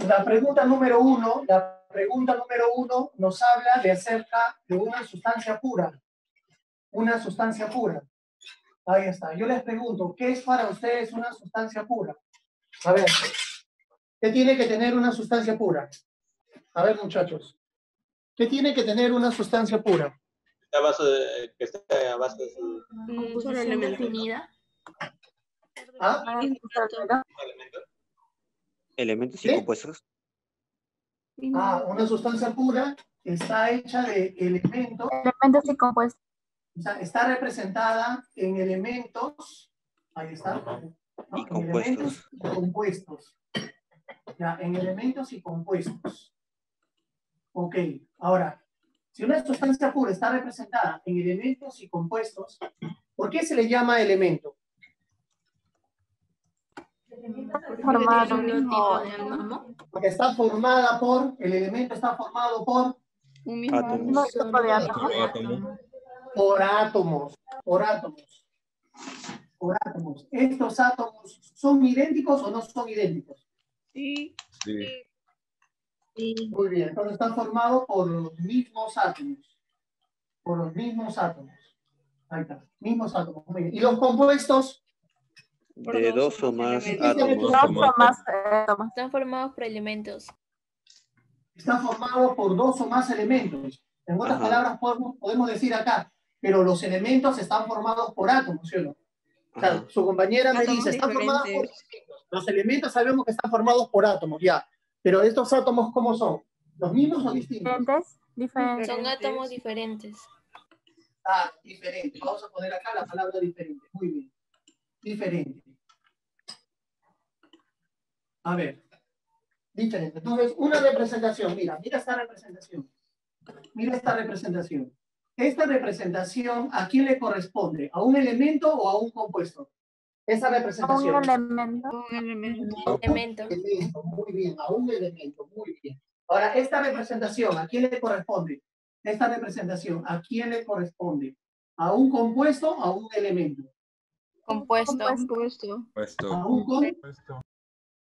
la pregunta número uno nos habla de acerca de una sustancia pura. Una sustancia pura. Ahí está. Yo les pregunto, ¿qué es para ustedes una sustancia pura? A ver, ¿qué tiene que tener una sustancia pura? A ver, muchachos, ¿qué tiene que tener una sustancia pura? Que esté a base de su Composición definida. ¿Ah? elemento. Elementos y ¿Qué? compuestos. Ah, una sustancia pura está hecha de elementos. Elementos y compuestos. O sea, está representada en elementos. Ahí está. ¿No? Y En compuestos. elementos y compuestos. Ya, en elementos y compuestos. Ok, ahora, si una sustancia pura está representada en elementos y compuestos, ¿por qué se le llama elemento? Formado Un mismo tipo de átomo. Porque está formada por, el elemento está formado por Un mismo Átomos. tipo de átomo. por átomos, por átomos, por átomos. ¿Estos átomos son idénticos o no son idénticos? Sí. Muy bien, entonces están formados por los mismos átomos. Por los mismos átomos. Ahí está, mismos átomos. Muy bien. ¿Y los compuestos? De dos o más elementos. átomos. Dos o más átomos. Están formados por elementos. Están formados por dos o más elementos. En otras Ajá. palabras, podemos decir acá, pero los elementos están formados por átomos, ¿sí o no? O sea, Ajá. su compañera me Átomos dice, están formados por diferentes. elementos. Los elementos sabemos que están formados por átomos, ya. Pero estos átomos, ¿cómo son? ¿Los mismos o distintos? Diferentes. Son átomos diferentes. Ah, diferente. Vamos a poner acá la palabra diferente. Muy bien. Diferente. A ver. Diferente. Entonces, una representación. Mira esta representación. Mira esta representación. Esta representación, ¿a quién le corresponde? ¿A un elemento o a un compuesto? Esa representación. Un elemento. Un elemento. Elemento. Elemento, muy bien, a un elemento, muy bien. Ahora, esta representación, ¿a quién le corresponde? Esta representación, ¿a quién le corresponde? ¿A un compuesto o a un elemento? Compuesto. Compuesto.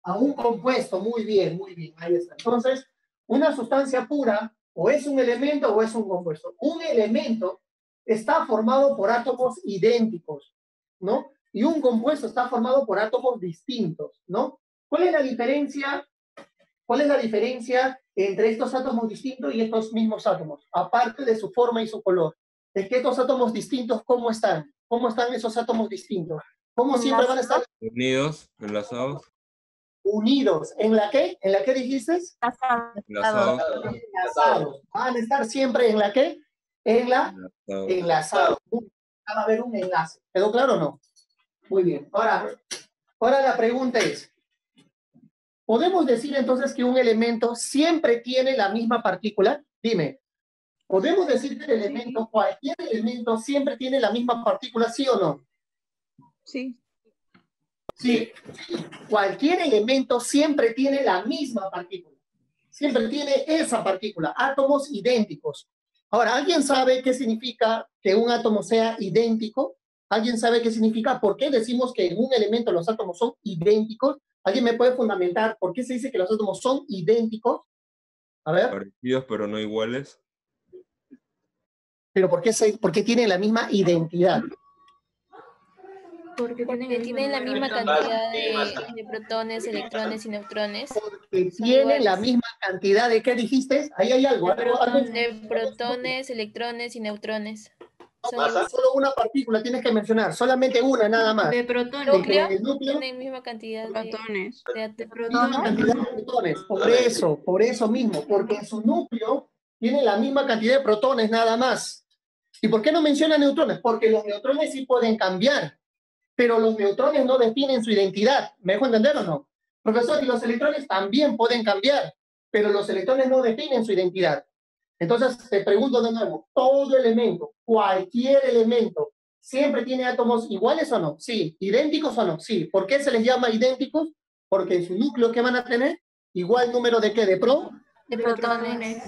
A un compuesto, muy bien, ahí está. Entonces, una sustancia pura, o es un elemento o es un compuesto. Un elemento está formado por átomos idénticos, ¿no? Y un compuesto está formado por átomos distintos, ¿no? ¿Cuál es la diferencia? ¿Cuál es la diferencia entre estos átomos distintos y estos mismos átomos? Aparte de su forma y su color. Es que estos átomos distintos, ¿cómo están? ¿Cómo están esos átomos distintos? ¿Cómo siempre van a estar Unidos, enlazados. unidos? ¿En la qué? ¿En la qué dijiste? Enlazados. Enlazados. Van a estar siempre en la qué? En la enlazado. Va a haber un enlace. ¿Quedó claro o no? Muy bien. Ahora la pregunta es, ¿podemos decir entonces que un elemento siempre tiene la misma partícula? Dime, ¿podemos decir que el elemento, cualquier elemento, siempre tiene la misma partícula, sí o no? Sí. Sí, cualquier elemento siempre tiene la misma partícula. Siempre tiene esa partícula, átomos idénticos. Ahora, ¿alguien sabe qué significa que un átomo sea idéntico? ¿Alguien sabe qué significa? ¿Por qué decimos que en un elemento los átomos son idénticos? ¿Alguien me puede fundamentar por qué se dice que los átomos son idénticos? A ver. Parecidos pero no iguales. ¿Pero por qué tienen la misma identidad? Porque tienen la misma cantidad de protones, electrones y neutrones. Porque tienen la misma cantidad de, ¿qué dijiste? Ahí hay algo. De protones, electrones y neutrones. Solo una partícula tienes que mencionar, solamente una nada más. De protones. El núcleo tienen la misma cantidad Protones. de misma cantidad de protones. Por eso mismo, porque en su núcleo tiene la misma cantidad de protones nada más. ¿Y por qué no menciona neutrones? Porque los neutrones sí pueden cambiar, pero los neutrones no definen su identidad. ¿Me dejo entender o no? Profesor, y los electrones también pueden cambiar, pero los electrones no definen su identidad. Entonces, te pregunto de nuevo, ¿todo elemento, cualquier elemento, siempre tiene átomos iguales o no? Sí. ¿Idénticos o no? Sí. ¿Por qué se les llama idénticos? Porque en su núcleo, ¿qué van a tener? Igual número de ¿qué? ¿De protones.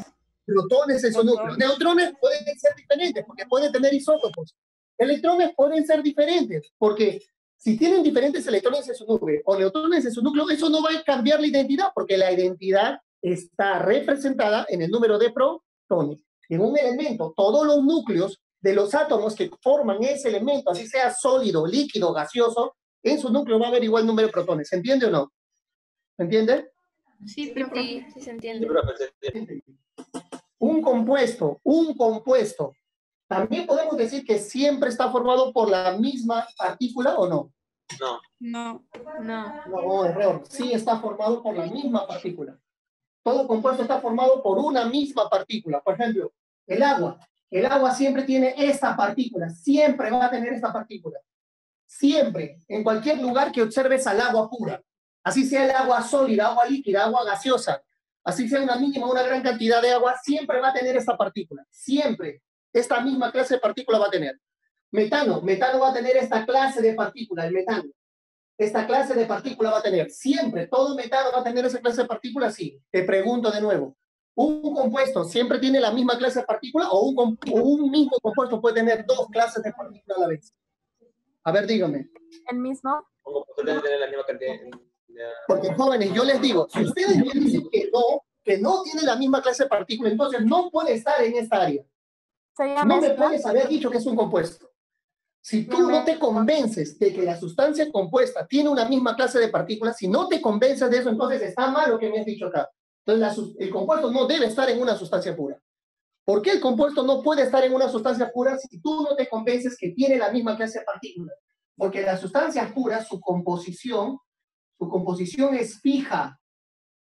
Protones en su núcleo. Neutrones pueden ser diferentes, porque pueden tener isótopos. Electrones pueden ser diferentes, porque Si tienen diferentes electrones en su núcleo o neutrones en su núcleo, eso no va a cambiar la identidad, porque la identidad está representada en el número de protones. En un elemento, todos los núcleos de los átomos que forman ese elemento, así sea sólido, líquido, gaseoso, en su núcleo va a haber igual número de protones. ¿Se entiende o no? ¿Se entiende? Sí, profe. Sí, se entiende. Un compuesto, ¿también podemos decir que siempre está formado por la misma partícula o no? No. No. No, error. Sí está formado por la misma partícula. Todo compuesto está formado por una misma partícula. Por ejemplo, el agua. El agua siempre tiene esta partícula. Siempre va a tener esta partícula. Siempre. En cualquier lugar que observes al agua pura. Así sea el agua sólida, agua líquida, agua gaseosa. Así sea una mínima o una gran cantidad de agua, siempre va a tener esta partícula. Siempre. Esta misma clase de partícula va a tener. Metano va a tener esta clase de partícula, el metano. Esta clase de partícula va a tener. Siempre, todo metano va a tener esa clase de partícula, sí. Te pregunto de nuevo. ¿Un compuesto siempre tiene la misma clase de partícula o un mismo compuesto puede tener dos clases de partícula a la vez? A ver, dígame. El mismo. Un compuesto debe tener la misma cantidad. Porque jóvenes, yo les digo, si ustedes me dicen que no tiene la misma clase de partícula, entonces no puede estar en esta área. No me puedes haber dicho que es un compuesto. Si tú no te convences de que la sustancia compuesta tiene una misma clase de partículas, si no te convences de eso, entonces está mal lo que me has dicho acá. Entonces el compuesto no debe estar en una sustancia pura. ¿Por qué el compuesto no puede estar en una sustancia pura si tú no te convences que tiene la misma clase de partículas? Porque las sustancias puras, su composición es fija.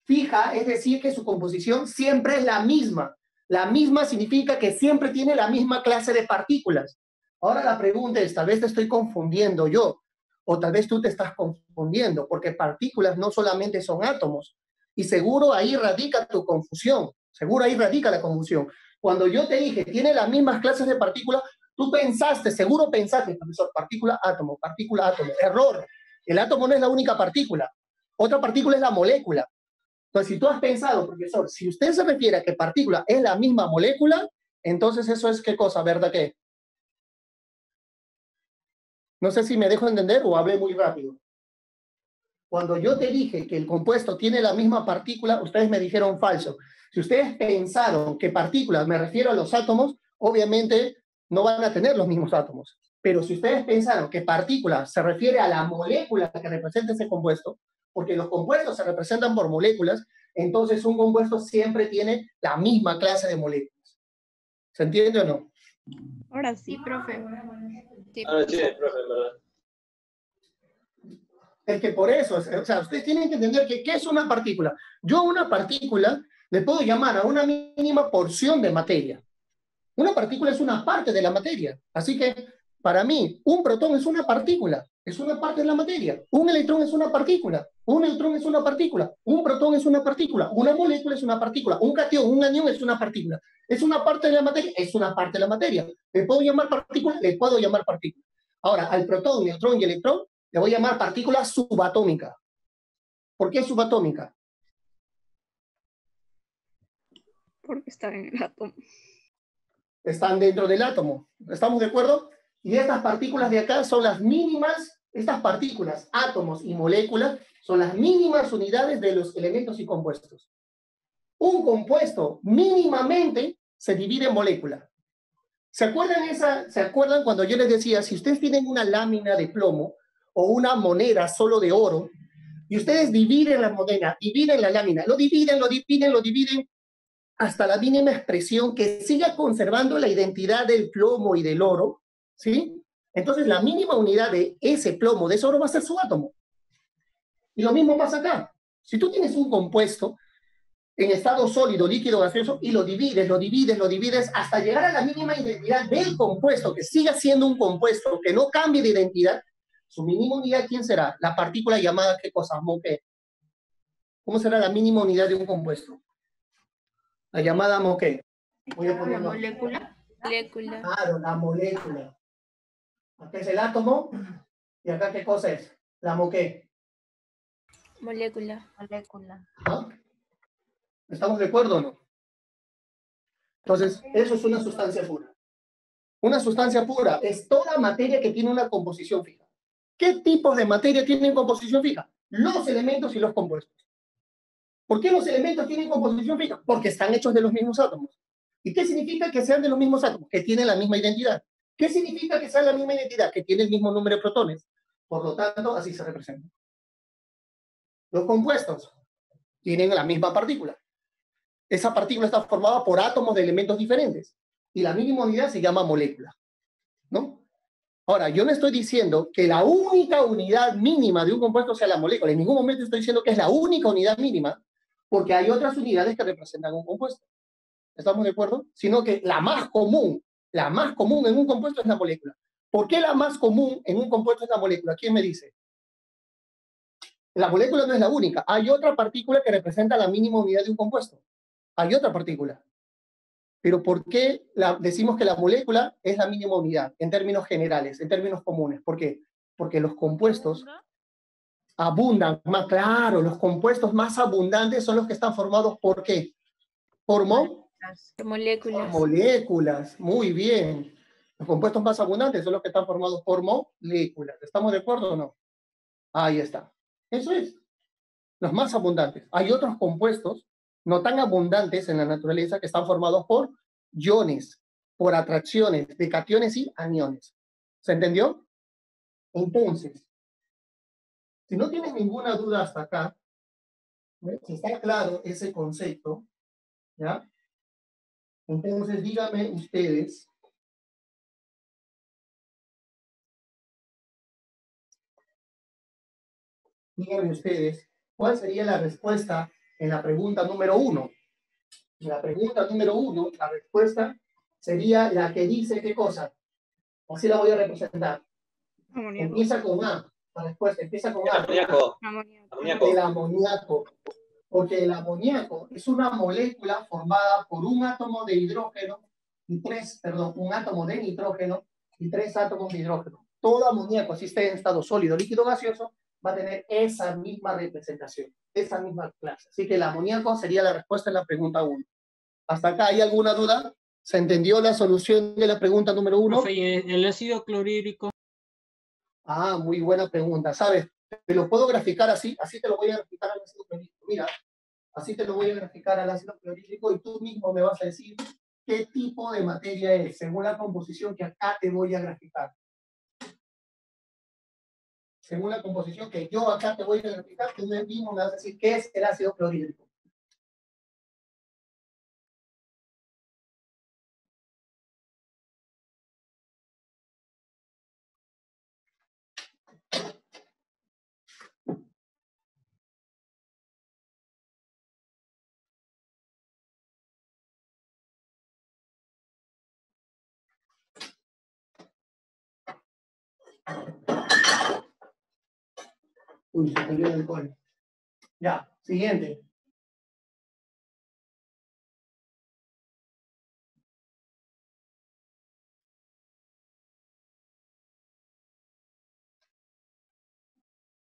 Fija es decir que su composición siempre es la misma. La misma significa que siempre tiene la misma clase de partículas. Ahora la pregunta es, tal vez te estoy confundiendo yo, o tal vez tú te estás confundiendo, porque partículas no solamente son átomos, y seguro ahí radica tu confusión, seguro ahí radica la confusión. Cuando yo te dije, tiene las mismas clases de partículas, tú pensaste, seguro pensaste, profesor, partícula, átomo, error. El átomo no es la única partícula, otra partícula es la molécula. Entonces, si tú has pensado, profesor, si usted se refiere a que partícula es la misma molécula, entonces eso es ¿qué cosa? ¿Verdad qué? No sé si me dejo entender o hablé muy rápido. Cuando yo te dije que el compuesto tiene la misma partícula, ustedes me dijeron falso. Si ustedes pensaron que partículas, me refiero a los átomos, obviamente no van a tener los mismos átomos. Pero si ustedes pensaron que partícula se refiere a la molécula que representa ese compuesto, porque los compuestos se representan por moléculas, entonces un compuesto siempre tiene la misma clase de moléculas. ¿Se entiende o no? Ahora sí, profe. Ahora sí, profe, ¿verdad? Es que por eso, o sea, ustedes tienen que entender que ¿qué es una partícula? Yo a una partícula le puedo llamar a una mínima porción de materia. Una partícula es una parte de la materia. Así que, para mí, un protón es una partícula, es una parte de la materia. Un electrón es una partícula, un neutrón es una partícula, un protón es una partícula, una molécula es una partícula, un catión, un anión es una partícula. ¿Es una parte de la materia? Es una parte de la materia. ¿Le puedo llamar partícula? Le puedo llamar partícula. Ahora, al protón, neutrón y electrón, le voy a llamar partícula subatómica. ¿Por qué subatómica? Porque está en el átomo. Están dentro del átomo. ¿Estamos de acuerdo? Y estas partículas de acá son las mínimas, estas partículas, átomos y moléculas, son las mínimas unidades de los elementos y compuestos. Un compuesto mínimamente se divide en molécula. ¿Se acuerdan cuando yo les decía, si ustedes tienen una lámina de plomo o una moneda solo de oro, y ustedes dividen la moneda, dividen la lámina, lo dividen, hasta la mínima expresión que siga conservando la identidad del plomo y del oro, ¿sí? Entonces la mínima unidad de ese plomo, de ese oro, va a ser su átomo. Y lo mismo pasa acá. Si tú tienes un compuesto en estado sólido, líquido, gaseoso, y lo divides, hasta llegar a la mínima identidad del compuesto, que siga siendo un compuesto, que no cambie de identidad, su mínima unidad, ¿quién será? La partícula llamada, ¿qué cosa? ¿Qué? ¿Cómo será la mínima unidad de un compuesto? La llamada ¿qué? Voy a ponerlo. ¿La molécula? Molécula. Claro, la molécula. Acá es el átomo, y acá ¿qué cosa es? La ¿qué? Molécula. ¿Ah? ¿Estamos de acuerdo o no? Entonces, eso es una sustancia pura. Una sustancia pura es toda materia que tiene una composición fija. ¿Qué tipos de materia tienen composición fija? Los elementos y los compuestos. ¿Por qué los elementos tienen composición fija? Porque están hechos de los mismos átomos. ¿Y qué significa que sean de los mismos átomos? Que tienen la misma identidad. ¿Qué significa que sean la misma identidad? Que tienen el mismo número de protones. Por lo tanto, así se representa. Los compuestos tienen la misma partícula. Esa partícula está formada por átomos de elementos diferentes. Y la mínima unidad se llama molécula, ¿no? Ahora, yo no estoy diciendo que la única unidad mínima de un compuesto sea la molécula. En ningún momento estoy diciendo que es la única unidad mínima, porque hay otras unidades que representan un compuesto. ¿Estamos de acuerdo? Sino que la más común en un compuesto es la molécula. ¿Por qué la más común en un compuesto es la molécula? ¿Quién me dice? La molécula no es la única. Hay otra partícula que representa la mínima unidad de un compuesto. Hay otra partícula. Pero ¿por qué decimos que la molécula es la mínima unidad en términos generales, en términos comunes? ¿Por qué? Porque los compuestos abundan más, claro, los compuestos más abundantes son los que están formados ¿por qué? Por moléculas. Moléculas, muy bien. Los compuestos más abundantes son los que están formados por moléculas. ¿Estamos de acuerdo o no? Ahí está. Eso es. Los más abundantes. Hay otros compuestos no tan abundantes en la naturaleza que están formados por iones, por atracciones de cationes y aniones. ¿Se entendió? Entonces, si no tienes ninguna duda hasta acá, ¿ves? Si está claro ese concepto, ¿ya? Entonces, díganme ustedes, ¿cuál sería la respuesta en la pregunta número 1? En la pregunta número 1, la respuesta sería la que dice ¿qué cosa? Así la voy a representar. Amoníaco. Empieza con A. La respuesta empieza con A. Amoníaco. Amoníaco. El amoníaco. Porque el amoníaco es una molécula formada por un átomo de hidrógeno y un átomo de nitrógeno y 3 átomos de hidrógeno. Todo amoníaco, así esté en estado sólido, líquido, gaseoso, va a tener esa misma representación, esa misma clase. Así que el amoníaco sería la respuesta en la pregunta 1. ¿Hasta acá hay alguna duda? ¿Se entendió la solución de la pregunta número 1? Profe, ¿y el ácido clorhídrico? Ah, muy buena pregunta. ¿Sabes? Te lo puedo graficar así te lo voy a graficar al ácido clorhídrico. Mira, así te lo voy a graficar al ácido clorhídrico y tú mismo me vas a decir qué tipo de materia es, según la composición que acá te voy a graficar. Según la composición que yo acá te voy a graficar, tú mismo me vas a decir qué es el ácido clorhídrico. Uy, se cayó el alcohol. Ya, siguiente.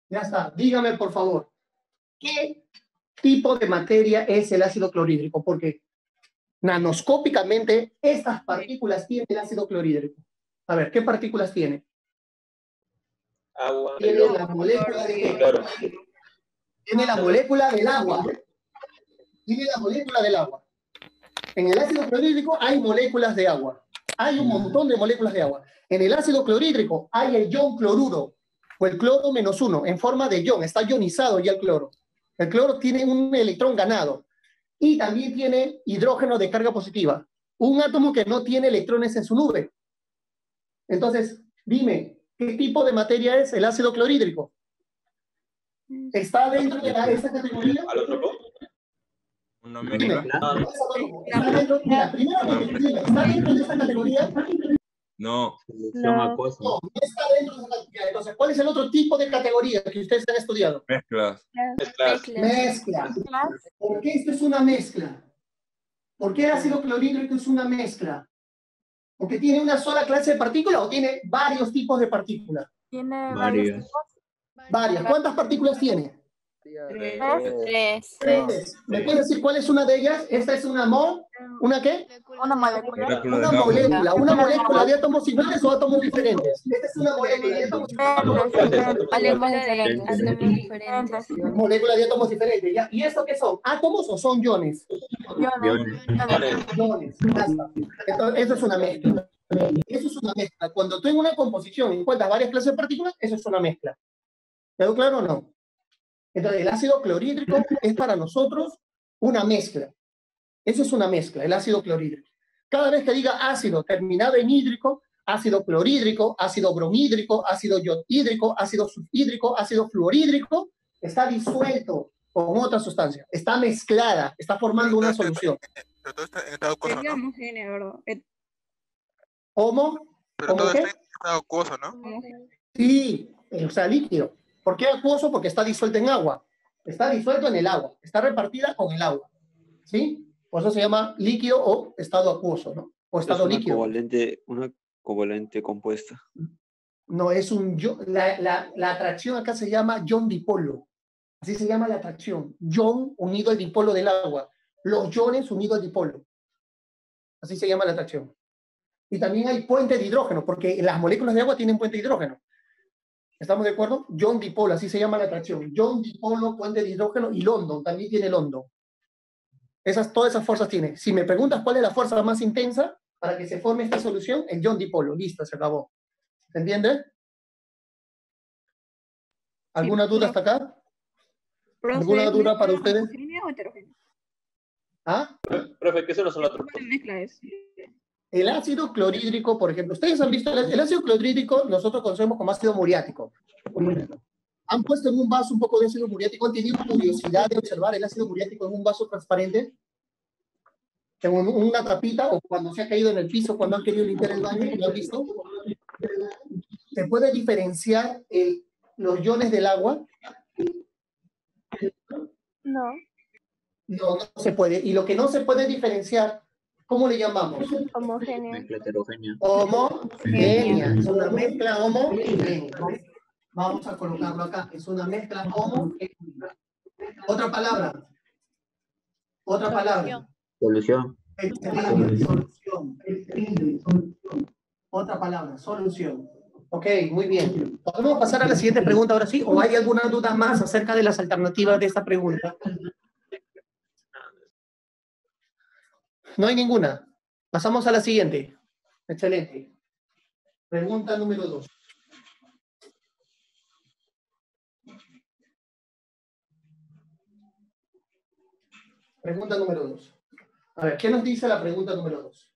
Ya está. Dígame, por favor, ¿qué tipo de materia es el ácido clorhídrico? Porque nanoscópicamente estas partículas tienen el ácido clorhídrico. A ver, ¿qué partículas tiene? Agua. Tiene la molécula de Cloro. Tiene la molécula del agua. Tiene la molécula del agua. En el ácido clorhídrico hay moléculas de agua. Hay un montón de moléculas de agua. En el ácido clorhídrico hay el ion cloruro o el cloro -1 en forma de ion. Está ionizado ya el cloro. El cloro tiene un electrón ganado. Y también tiene hidrógeno de carga positiva. Un átomo que no tiene electrones en su nube. Entonces, dime, ¿qué tipo de materia es el ácido clorhídrico? ¿Está dentro de esa categoría? ¿Al otro grupo? Una Dime. mezcla. No, ¿Está dentro, mira, primero, ¿está dentro de esa categoría? No. Solución acuosa. No, no está dentro de esa categoría. Entonces, ¿cuál es el otro tipo de categoría que ustedes han estudiado? Mezclas. mezclas. Mezcla. ¿Por qué esto es una mezcla? ¿Por qué el ácido clorhídrico es una mezcla? ¿Porque tiene una sola clase de partículas o tiene varios tipos de partículas? Tiene Varios. tipos. Varias. ¿Cuántas partículas tiene? Tres. ¿Me puedes decir cuál es una de ellas? ¿Esta es una ¿Una qué? Una molécula. Molécula Una del agua. molécula. ¿Una molécula de átomos iguales o átomos diferentes? Esta es una molécula de átomos Molécula de átomos diferentes. molécula de átomos diferentes. ¿Ya? ¿Y esto qué son? ¿Átomos o son iones? Iones. Iones. Ya está. Entonces, eso es una mezcla. Eso es una mezcla. Cuando tú en una composición encuentras varias clases de partículas, eso es una mezcla. ¿Quedó claro o no? Entonces, el ácido clorhídrico es para nosotros una mezcla. Eso es una mezcla, el ácido clorhídrico. Cada vez que diga ácido terminado en hídrico, ácido clorhídrico, ácido bromhídrico, ácido yodhídrico, ácido sulfhídrico, ácido fluorhídrico, está disuelto con otra sustancia. Está mezclada, está formando una solución. Pero todo está en estado acuoso, Sería ¿no? homogéneo, ¿verdad? ¿Cómo? Pero ¿Cómo todo qué? está en estado acuoso, ¿no? Homogéneo. Sí, o sea, líquido. ¿Por qué acuoso? Porque está disuelto en agua. Está disuelto en el agua. Está repartida con el agua. ¿Sí? Por eso se llama líquido o estado acuoso, ¿no? O Es estado una líquido. covalente compuesta. No, es un... La atracción acá se llama ion dipolo. Así se llama la atracción. Ion unido al dipolo del agua. Los iones unidos al dipolo. Así se llama la atracción. Y también hay puente de hidrógeno, porque las moléculas de agua tienen puente de hidrógeno. ¿Estamos de acuerdo? Ion dipolo, así se llama la atracción. Ion dipolo, puente de hidrógeno y London, también tiene London. Todas esas fuerzas tiene. Si me preguntas cuál es la fuerza más intensa para que se forme esta solución, el ion dipolo. Listo, se acabó. ¿Se entiende? ¿Alguna duda hasta acá? ¿Alguna duda para ustedes? ¿Homogéneo o heterogéneo? ¿Ah? Profe, ¿qué son los otros? ¿Cuál mezcla es? El ácido clorhídrico, por ejemplo, ustedes han visto el ácido clorhídrico, nosotros conocemos como ácido muriático. ¿Han puesto en un vaso un poco de ácido muriático? ¿Han tenido curiosidad de observar el ácido muriático en un vaso transparente? En una tapita o cuando se ha caído en el piso, cuando han querido limpiar el baño, ¿lo han visto? ¿Se puede diferenciar los iones del agua? No. No, no se puede. Y lo que no se puede diferenciar, ¿cómo le llamamos? Homogéneo. Mezcla heterogénea. Homogénea. Es una mezcla homogénea. Vamos a colocarlo acá. Es una mezcla homogénea. Otra palabra. Otra palabra. Solución. Excelente. Solución. Excelente. Solución. Otra palabra. Solución. Ok, muy bien. ¿Podemos pasar a la siguiente pregunta ahora sí? ¿O hay alguna duda más acerca de las alternativas de esta pregunta? No hay ninguna. Pasamos a la siguiente. Excelente. Pregunta número 2. Pregunta número 2. A ver, ¿qué nos dice la pregunta número 2?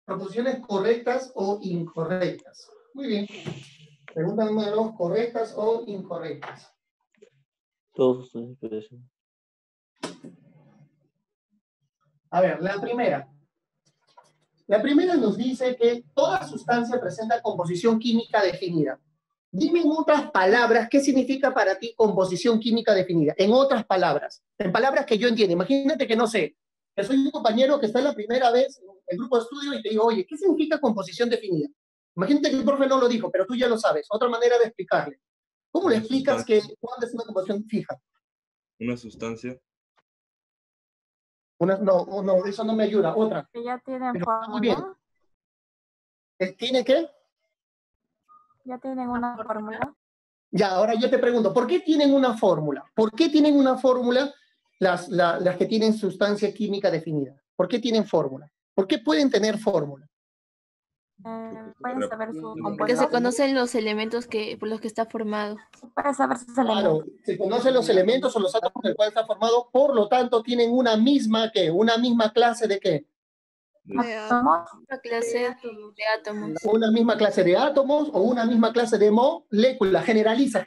Proposiciones correctas o incorrectas. Muy bien. Pregunta número 2, ¿correctas o incorrectas? Todos ustedes parecen. A ver, la primera. La primera nos dice que toda sustancia presenta composición química definida. Dime en otras palabras, ¿qué significa para ti composición química definida? En otras palabras, en palabras que yo entiendo. Imagínate que no sé, que soy un compañero que está en la primera vez en el grupo de estudio y te digo, oye, ¿qué significa composición definida? Imagínate que el profe no lo dijo, pero tú ya lo sabes. Otra manera de explicarle. ¿Cómo le explicas que cuándo es una composición fija? Una sustancia. No, eso no me ayuda. Otra. Que ya tienen Pero, fórmula. muy bien. ¿Tiene qué? Ya tienen una fórmula. Ya, ahora yo te pregunto, ¿por qué tienen una fórmula? ¿Por qué tienen una fórmula las que tienen sustancia química definida? ¿Por qué tienen fórmula? ¿Por qué pueden tener fórmula? Pueden saber sus Porque compuestos. se conocen los elementos por los que está formado. Pueden saber sus Claro, elementos. se conocen los elementos o los átomos del cual está formado, por lo tanto tienen una misma clase de ¿qué? Átomos. Una clase de átomos. Una misma clase de átomos o una misma clase de molécula. Generaliza.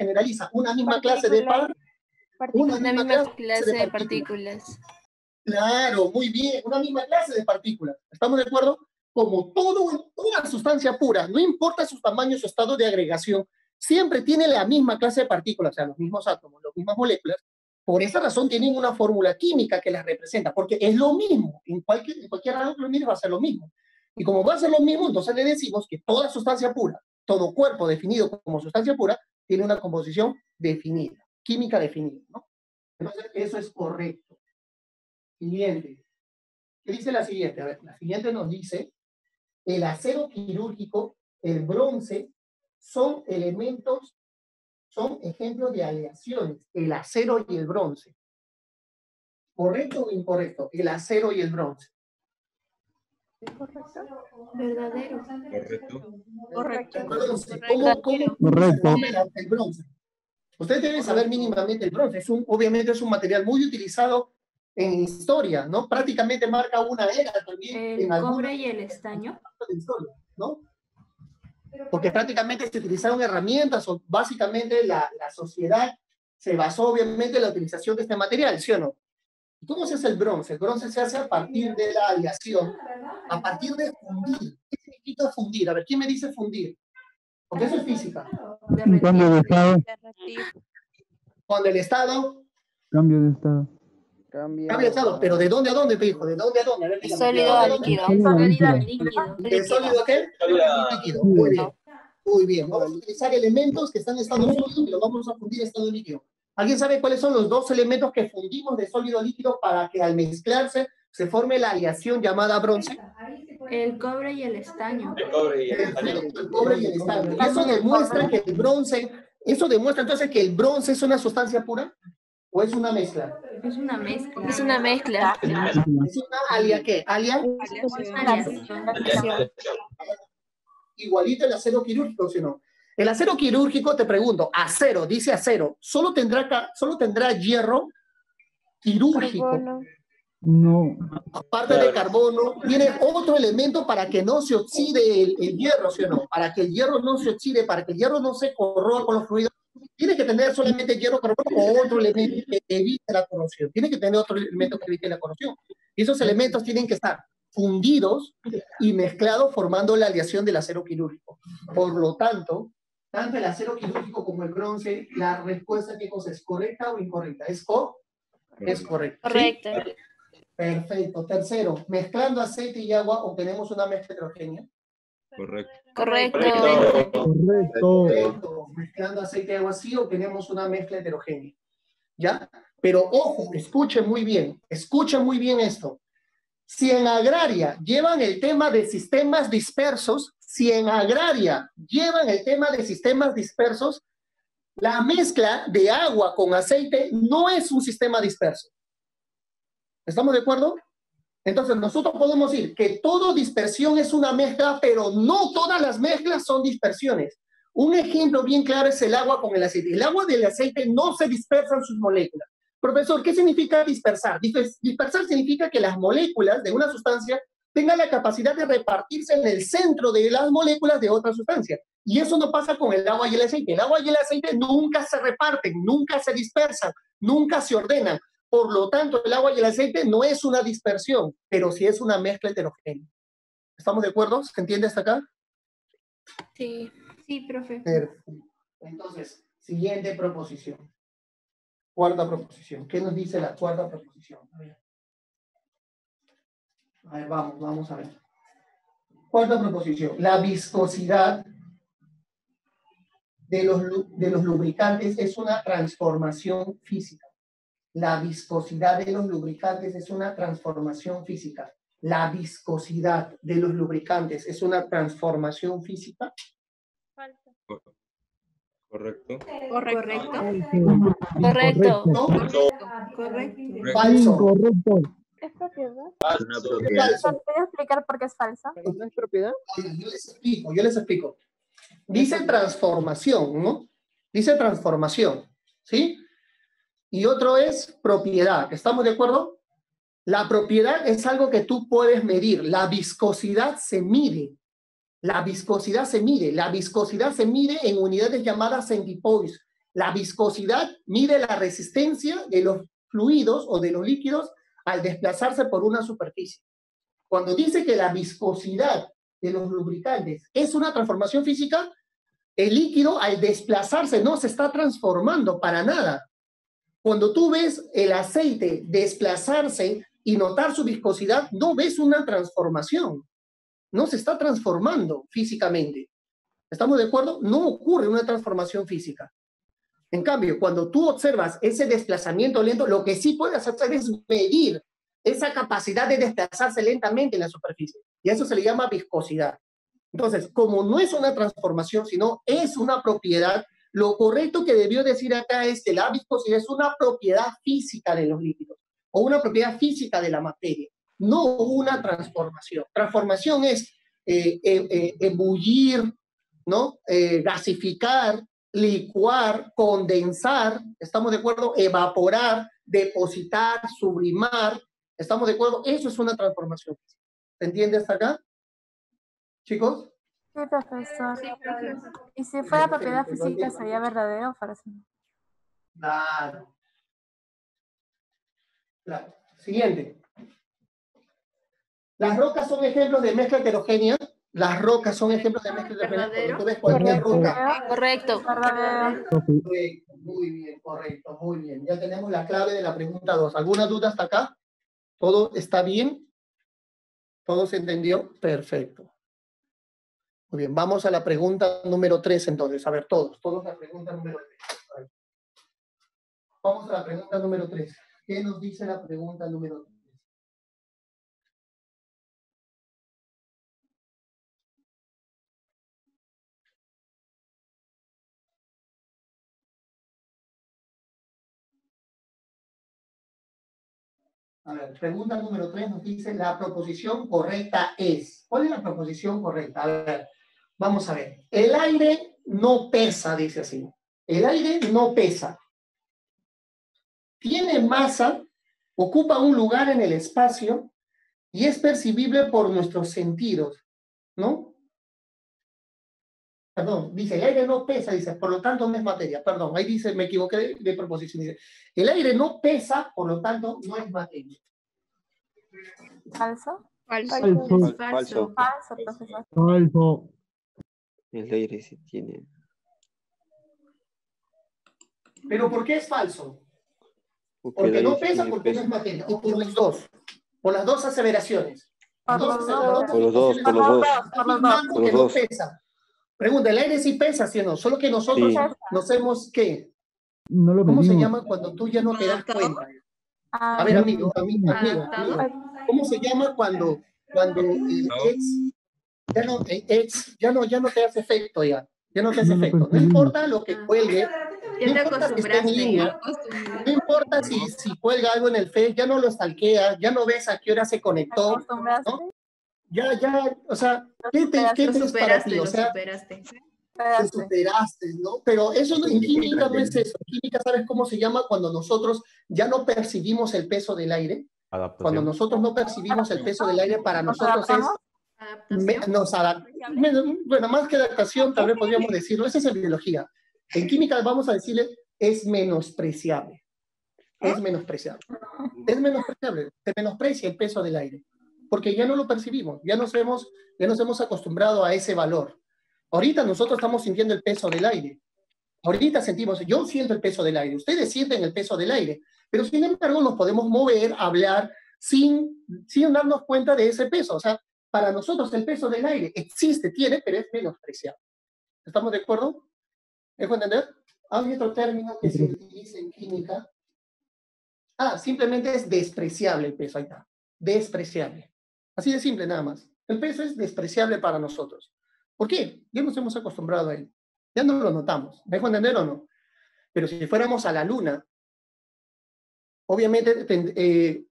Una misma clase de Una misma clase de partículas. Claro, muy bien. Una misma clase de partículas. ¿Estamos de acuerdo? Como toda sustancia pura, no importa su tamaño, su estado de agregación, siempre tiene la misma clase de partículas, o sea, los mismos átomos, las mismas moléculas, Por esa razón tienen una fórmula química que las representa, porque es lo mismo. En cualquier rango que lo mires va a ser lo mismo. Y como va a ser lo mismo, entonces le decimos que toda sustancia pura, todo cuerpo definido como sustancia pura, tiene una composición definida, química definida, ¿no? Entonces, eso es correcto. Siguiente. ¿Qué dice la siguiente? A ver, la siguiente nos dice, el acero quirúrgico, el bronce, son elementos, son ejemplos de aleaciones, el acero y el bronce. ¿Correcto o incorrecto? El acero y el bronce. Verdadero. Correcto. El bronce. ¿Cómo el bronce? Ustedes deben saber mínimamente el bronce. Obviamente es un material muy utilizado en historia, ¿no? Prácticamente marca una era también. El cobre y el estaño. ¿No? Porque prácticamente se utilizaron herramientas, o básicamente la sociedad se basó obviamente en la utilización de este material, ¿sí o no? ¿Cómo se hace el bronce? El bronce se hace a partir de la aleación, a partir de fundir. ¿Qué significa fundir? A ver, ¿quién me dice fundir? Porque eso es física. Un cambio de estado. Cuando el estado... Cambio de estado. Cambio de estado, pero ¿de dónde a dónde, hijo? ¿De dónde a dónde? A ver, dígame. Sólido a líquido. ¿De sólido a qué? Líquido. Muy bien. Muy bien. Vamos a utilizar elementos que están en estado sólido y los vamos a fundir en estado líquido. ¿Alguien sabe cuáles son los dos elementos que fundimos de sólido a líquido para que al mezclarse se forme la aleación llamada bronce? El cobre y el estaño. El cobre y el estaño. El cobre y el estaño. Eso demuestra que el bronce, eso demuestra entonces que el bronce es una sustancia pura o es una mezcla. Es una mezcla. Es una mezcla. Es una alia, ¿qué? Alia. Igualito el acero quirúrgico, ¿sí o no? El acero quirúrgico, te pregunto, acero, dice acero, ¿solo tendrá hierro quirúrgico? No. Aparte de carbono, tiene otro elemento para que no se oxide el hierro, ¿sí o no? Para que el hierro no se oxide, para que el hierro no se corroa con los fluidos, tiene que tener solamente hierro, carbono o otro elemento que evite la corrosión. Tiene que tener otro elemento que evite la corrosión. Y esos elementos tienen que estar fundidos y mezclados formando la aleación del acero quirúrgico. Por lo tanto, tanto el acero quirúrgico como el bronce, la respuesta, ¿qué cosa es? ¿Correcta o incorrecta? Es correcta. Correcto. ¿Sí? Perfecto. Tercero, mezclando aceite y agua obtenemos una mezcla heterogénea. Correcto. Correcto. Correcto. Mezclando aceite y agua sí obtenemos una mezcla heterogénea. ¿Ya? Pero ojo, escuchen muy bien esto. Si en agraria llevan el tema de sistemas dispersos, la mezcla de agua con aceite no es un sistema disperso. ¿Estamos de acuerdo? Entonces nosotros podemos decir que toda dispersión es una mezcla, pero no todas las mezclas son dispersiones. Un ejemplo bien claro es el agua con el aceite. El agua del aceite no se dispersan sus moléculas. Profesor, ¿qué significa dispersar? Dispersar significa que las moléculas de una sustancia tengan la capacidad de repartirse en el centro de las moléculas de otra sustancia. Y eso no pasa con el agua y el aceite. El agua y el aceite nunca se reparten, nunca se dispersan, nunca se ordenan. Por lo tanto, el agua y el aceite no es una dispersión, pero sí es una mezcla heterogénea. ¿Estamos de acuerdo? ¿Se entiende hasta acá? Sí. Sí, profe. Perfecto. Entonces, siguiente proposición. Cuarta proposición. ¿Qué nos dice la cuarta proposición? A ver, vamos a ver. Cuarta proposición. La viscosidad de los lubricantes es una transformación física. La viscosidad de los lubricantes es una transformación física. La viscosidad de los lubricantes es una transformación física. Correcto. Correcto. Correcto. Correcto. Falso. Correcto. ¿Es propiedad? Falso. ¿Puedo explicar por qué es falsa? ¿No es propiedad? Yo les explico. Dice transformación, ¿no? Dice transformación, ¿sí? Y otro es propiedad. ¿Estamos de acuerdo? La propiedad es algo que tú puedes medir. La viscosidad se mide. La viscosidad se mide. La viscosidad se mide en unidades llamadas centipoise. La viscosidad mide la resistencia de los fluidos o de los líquidos al desplazarse por una superficie. Cuando dice que la viscosidad de los lubricantes es una transformación física, el líquido al desplazarse no se está transformando para nada. Cuando tú ves el aceite desplazarse y notar su viscosidad, no ves una transformación. No se está transformando físicamente. ¿Estamos de acuerdo? No ocurre una transformación física. En cambio, cuando tú observas ese desplazamiento lento, lo que sí puedes hacer es medir esa capacidad de desplazarse lentamente en la superficie. Y a eso se le llama viscosidad. Entonces, como no es una transformación, sino es una propiedad, lo correcto que debió decir acá es que la viscosidad es una propiedad física de los líquidos o una propiedad física de la materia, no una transformación. Transformación es ebullir, ¿no? Gasificar, licuar, condensar, ¿estamos de acuerdo? Evaporar, depositar, sublimar, ¿estamos de acuerdo? Eso es una transformación. ¿Se entiende hasta acá? ¿Chicos? Sí, profesor. Y si fuera propiedad física, ¿sería verdadero o falso? Claro. Claro. Siguiente. Las rocas son ejemplos de mezcla heterogénea. Las rocas son ejemplos de mezcla heterogénea. Cuando tú ves cualquier roca. Correcto. Muy bien, correcto, muy bien. Ya tenemos la clave de la pregunta 2. ¿Alguna duda hasta acá? ¿Todo está bien? ¿Todo se entendió? Perfecto. Muy bien, vamos a la pregunta número 3 entonces. A ver, todos la pregunta número 3. Vamos a la pregunta número 3. ¿Qué nos dice la pregunta número 3? A ver, pregunta número 3 nos dice, la proposición correcta es. ¿Cuál es la proposición correcta? A ver, vamos a ver. El aire no pesa, dice así. El aire no pesa. Tiene masa, ocupa un lugar en el espacio y es percibible por nuestros sentidos, ¿no? Perdón, dice, el aire no pesa, dice, por lo tanto no es materia. Perdón, ahí dice, me equivoqué de proposición. Dice, el aire no pesa, por lo tanto no es materia. ¿Falso? Falso. Falso. Falso, profesor. Falso. El aire sí tiene. ¿Pero por qué es falso? Porque Porque el no aire sí pesa, tiene porque no peso. es materia. O por los dos. Por las dos aseveraciones. Por los dos. Por los dos, por los dos. Por los dos. Afirmando Por que los no dos. pesa. Pregunta, ¿el aire sí pesa, sí o no? Solo que nosotros Sí. nos hemos, ¿qué? No lo ¿Cómo se medimos. llama cuando tú ya no te das cuenta? A Ah, ver, amigo, Adaptado. ¿cómo se llama cuando el ex ya no te hace efecto ya? Ya no te hace No lo efecto. No percibimos. importa lo que cuelgue, Ya no te importa si está en acostumbraste, línea, ya. no importa si cuelga algo en el Face, ya no lo stalkeas, ya no ves a qué hora se conectó, ¿acostumbraste? ¿no? Ya, o sea, ¿qué Lo es para ti? superaste, O lo sea, superaste. te superaste, ¿no? Pero eso en química no es eso. En química, ¿sabes cómo se llama cuando nosotros ya no percibimos el peso del aire? Cuando nosotros no percibimos el peso del aire, para ¿Nos nosotros es... adaptamos? Adaptación. Bueno, más que adaptación, tal vez podríamos decirlo, eso es en biología. En química vamos a decirle, es menospreciable. Es menospreciable. Es menospreciable. Se menosprecia el peso del aire. Porque ya no lo percibimos, ya nos hemos acostumbrado a ese valor. Ahorita nosotros estamos sintiendo el peso del aire. Ahorita sentimos, yo siento el peso del aire, ustedes sienten el peso del aire, pero sin embargo nos podemos mover, hablar, sin darnos cuenta de ese peso. O sea, para nosotros el peso del aire existe, tiene, pero es menospreciable. ¿Estamos de acuerdo? ¿Dejo entender? Hay otro término que se utiliza en química. Simplemente es despreciable el peso, ahí está. Despreciable. Así de simple nada más. El peso es despreciable para nosotros. ¿Por qué? Ya nos hemos acostumbrado a él. Ya no lo notamos. ¿Me dejo entender o no? Pero si fuéramos a la luna, obviamente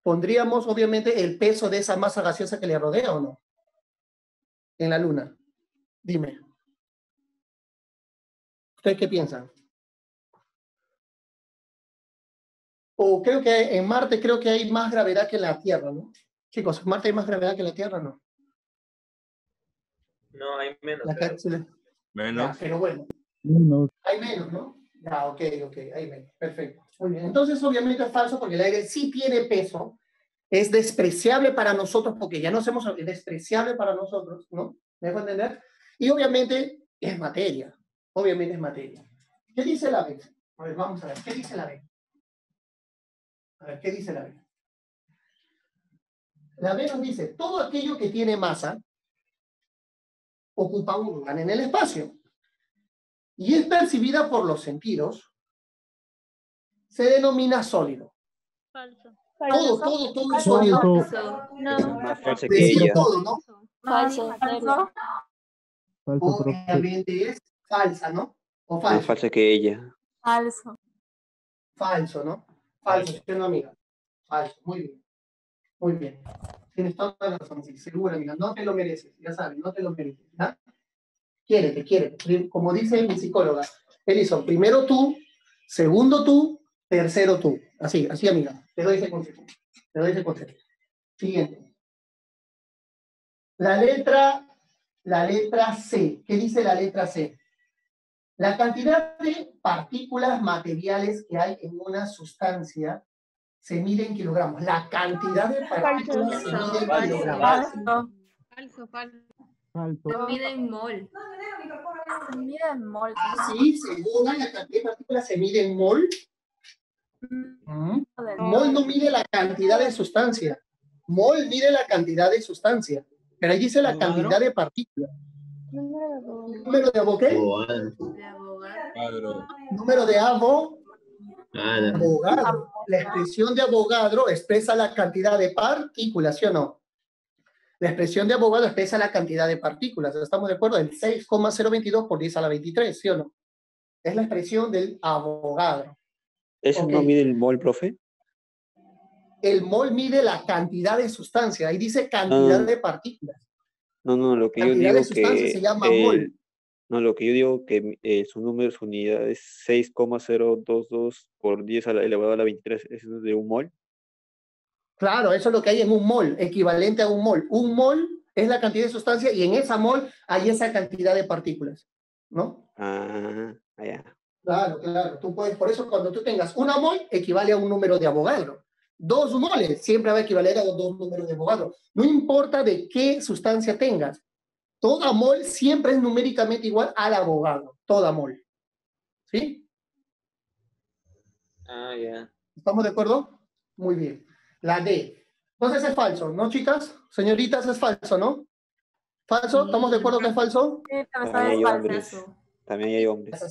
pondríamos obviamente el peso de esa masa gaseosa que le rodea, ¿o no? En la luna. Dime. ¿Ustedes qué piensan? O creo que en Marte creo que hay más gravedad que en la Tierra, ¿no? Chicos, ¿en Marte hay más gravedad que en la Tierra, no? No, hay menos. La cápsula. Menos. Ya, pero bueno. Menos. Hay menos, ¿no? Ya, ok, hay menos. Perfecto. Muy bien. Entonces, obviamente es falso porque el aire sí tiene peso. Es despreciable para nosotros porque ya nos hemos... Es despreciable para nosotros, ¿no? ¿Me dejo entender? Y obviamente es materia. Obviamente es materia. ¿Qué dice la B? A ver, vamos a ver. ¿Qué dice la B? A ver, ¿qué dice la B? La B nos dice, todo aquello que tiene masa ocupa un lugar en el espacio y es percibida por los sentidos, se denomina sólido. Falso. Todo es sólido. Falso. Es más falsa que Decir ella. todo, ¿no? Falso. Falso. Falso, profe. Obviamente es falsa, ¿no? O Más falso. falsa que ella. Falso. Falso, ¿no? Falso, ¿sí o no, amiga? Falso, muy bien. Muy bien. Tienes toda la razón, sí, seguro, amiga. No te lo mereces, ya sabes, no te lo mereces. ¿Ya? Quiérete. Como dice mi psicóloga, Elison, primero tú, segundo tú, tercero tú. Así, amiga. Te doy ese consejo. Siguiente. La letra C. ¿Qué dice la letra C? La cantidad de partículas materiales que hay en una sustancia se mide en kilogramos. La cantidad de partículas se mide en kilogramos. Falso. Falso. Se mide en mol. Se mide en mol. Así, según la cantidad de partículas se mide en mol. Mol no mide la cantidad de sustancia. Mol mide la cantidad de sustancia. Pero ahí dice la cantidad de partículas. ¿Número de abogado? De abogado. Número de abogado. La expresión de Avogadro expresa la cantidad de partículas, ¿sí o no? La expresión de Avogadro expresa la cantidad de partículas. ¿Estamos de acuerdo? El 6,022 por 10 a la 23, ¿sí o no? Es la expresión del Avogadro. ¿Eso Ok. no mide el mol, profe? El mol mide la cantidad de sustancia. Ahí dice cantidad Ah. de partículas. No, lo que yo Cantidad digo de sustancia que se llama mol. no, lo que yo digo que su número, su unidad es 6,022 por 10 elevado a la 23. ¿Eso es de un mol? Claro, eso es lo que hay en un mol, equivalente a un mol. Un mol es la cantidad de sustancia y en esa mol hay esa cantidad de partículas, ¿no? Ah, allá. Claro. Tú puedes, por eso cuando tú tengas una mol, equivale a un número de Avogadro. 2 moles siempre va a equivaler a 2 números de Avogadro. No importa de qué sustancia tengas. Toda mol siempre es numéricamente igual al Avogadro. Toda mol. ¿Sí? Ah, ya. ¿Estamos de acuerdo? Muy bien. La D. Entonces es falso, ¿no, chicas? Señoritas, es falso, ¿no? ¿Falso? ¿Estamos de acuerdo que es falso? Sí, pero También hay es hombres. falso. También hay hombres.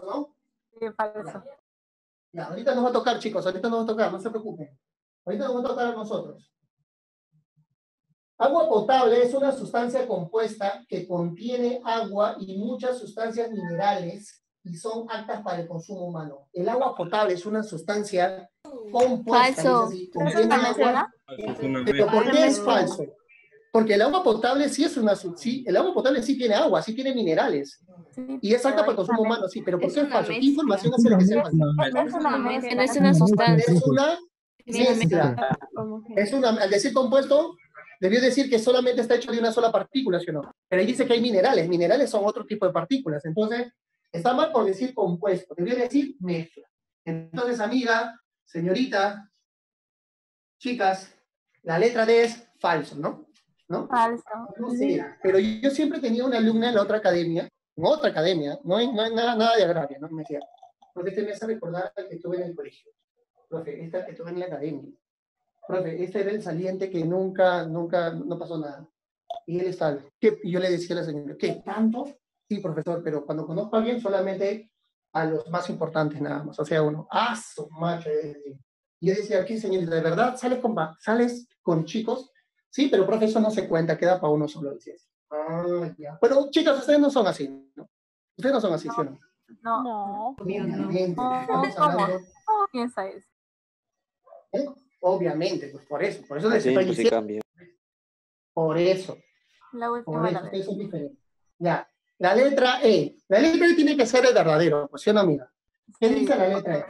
¿No? Sí, falso. Ya, ahorita nos va a tocar, chicos, ahorita nos va a tocar, no se preocupen. Ahorita nos va a tocar a nosotros. Agua potable es una sustancia compuesta que contiene agua y muchas sustancias minerales y son aptas para el consumo humano. El agua potable es una sustancia compuesta. Falso. Es decir, contiene también agua. Es una ¿Pero por qué es Falso. falso? Porque el agua potable sí es una... Sí, el agua potable sí tiene agua, sí tiene minerales. Sí, Y es apta pero para el consumo también- humano, sí. ¿Pero por Es qué es una falso? ¿Qué mezcla. información hace la que sea falso? Es una mezcla. Que no es una sustancia. Es una Es una mezcla. Es una, al decir compuesto, debió decir que solamente está hecho de una sola partícula, ¿sí o no? Pero ahí dice que hay minerales. Minerales son otro tipo de partículas. Entonces, está mal por decir compuesto. Debió decir mezcla. Entonces, amiga, señorita, chicas, la letra D es falso, ¿no? ¿No? Falso. No sé, pero yo siempre tenía una alumna en la otra academia, no hay nada de agraria, ¿no? Me decía, profe, este me hace recordar al que estuve en el colegio. Profe, esta que estuve en la academia. Profe, este era el saliente que nunca no pasó nada. Y él está, ¿qué? Y yo le decía a la señora, ¿qué? ¿Tanto? Sí, profesor, pero cuando conozco a alguien solamente a los más importantes nada más. O sea, uno, su macho. Y yo decía, ¿qué, señorita? ¿De verdad sales con chicos? Sí, pero profe, eso no se cuenta, queda para uno solo. Decía. Ya. Pero chicas, ustedes no son así, ¿no? Ustedes no son así, ¿sí o no? No. Obviamente, ¿Cómo? estamos hablando... ¿Cómo piensa eso? ¿eh? Obviamente, pues por eso les Así estoy pues sí diciendo. cambia. Por eso, La última la ustedes son diferentes. Ya, la letra E. La letra E tiene que ser el verdadero, pues, ¿sí o no, amiga? ¿Qué dice la letra E?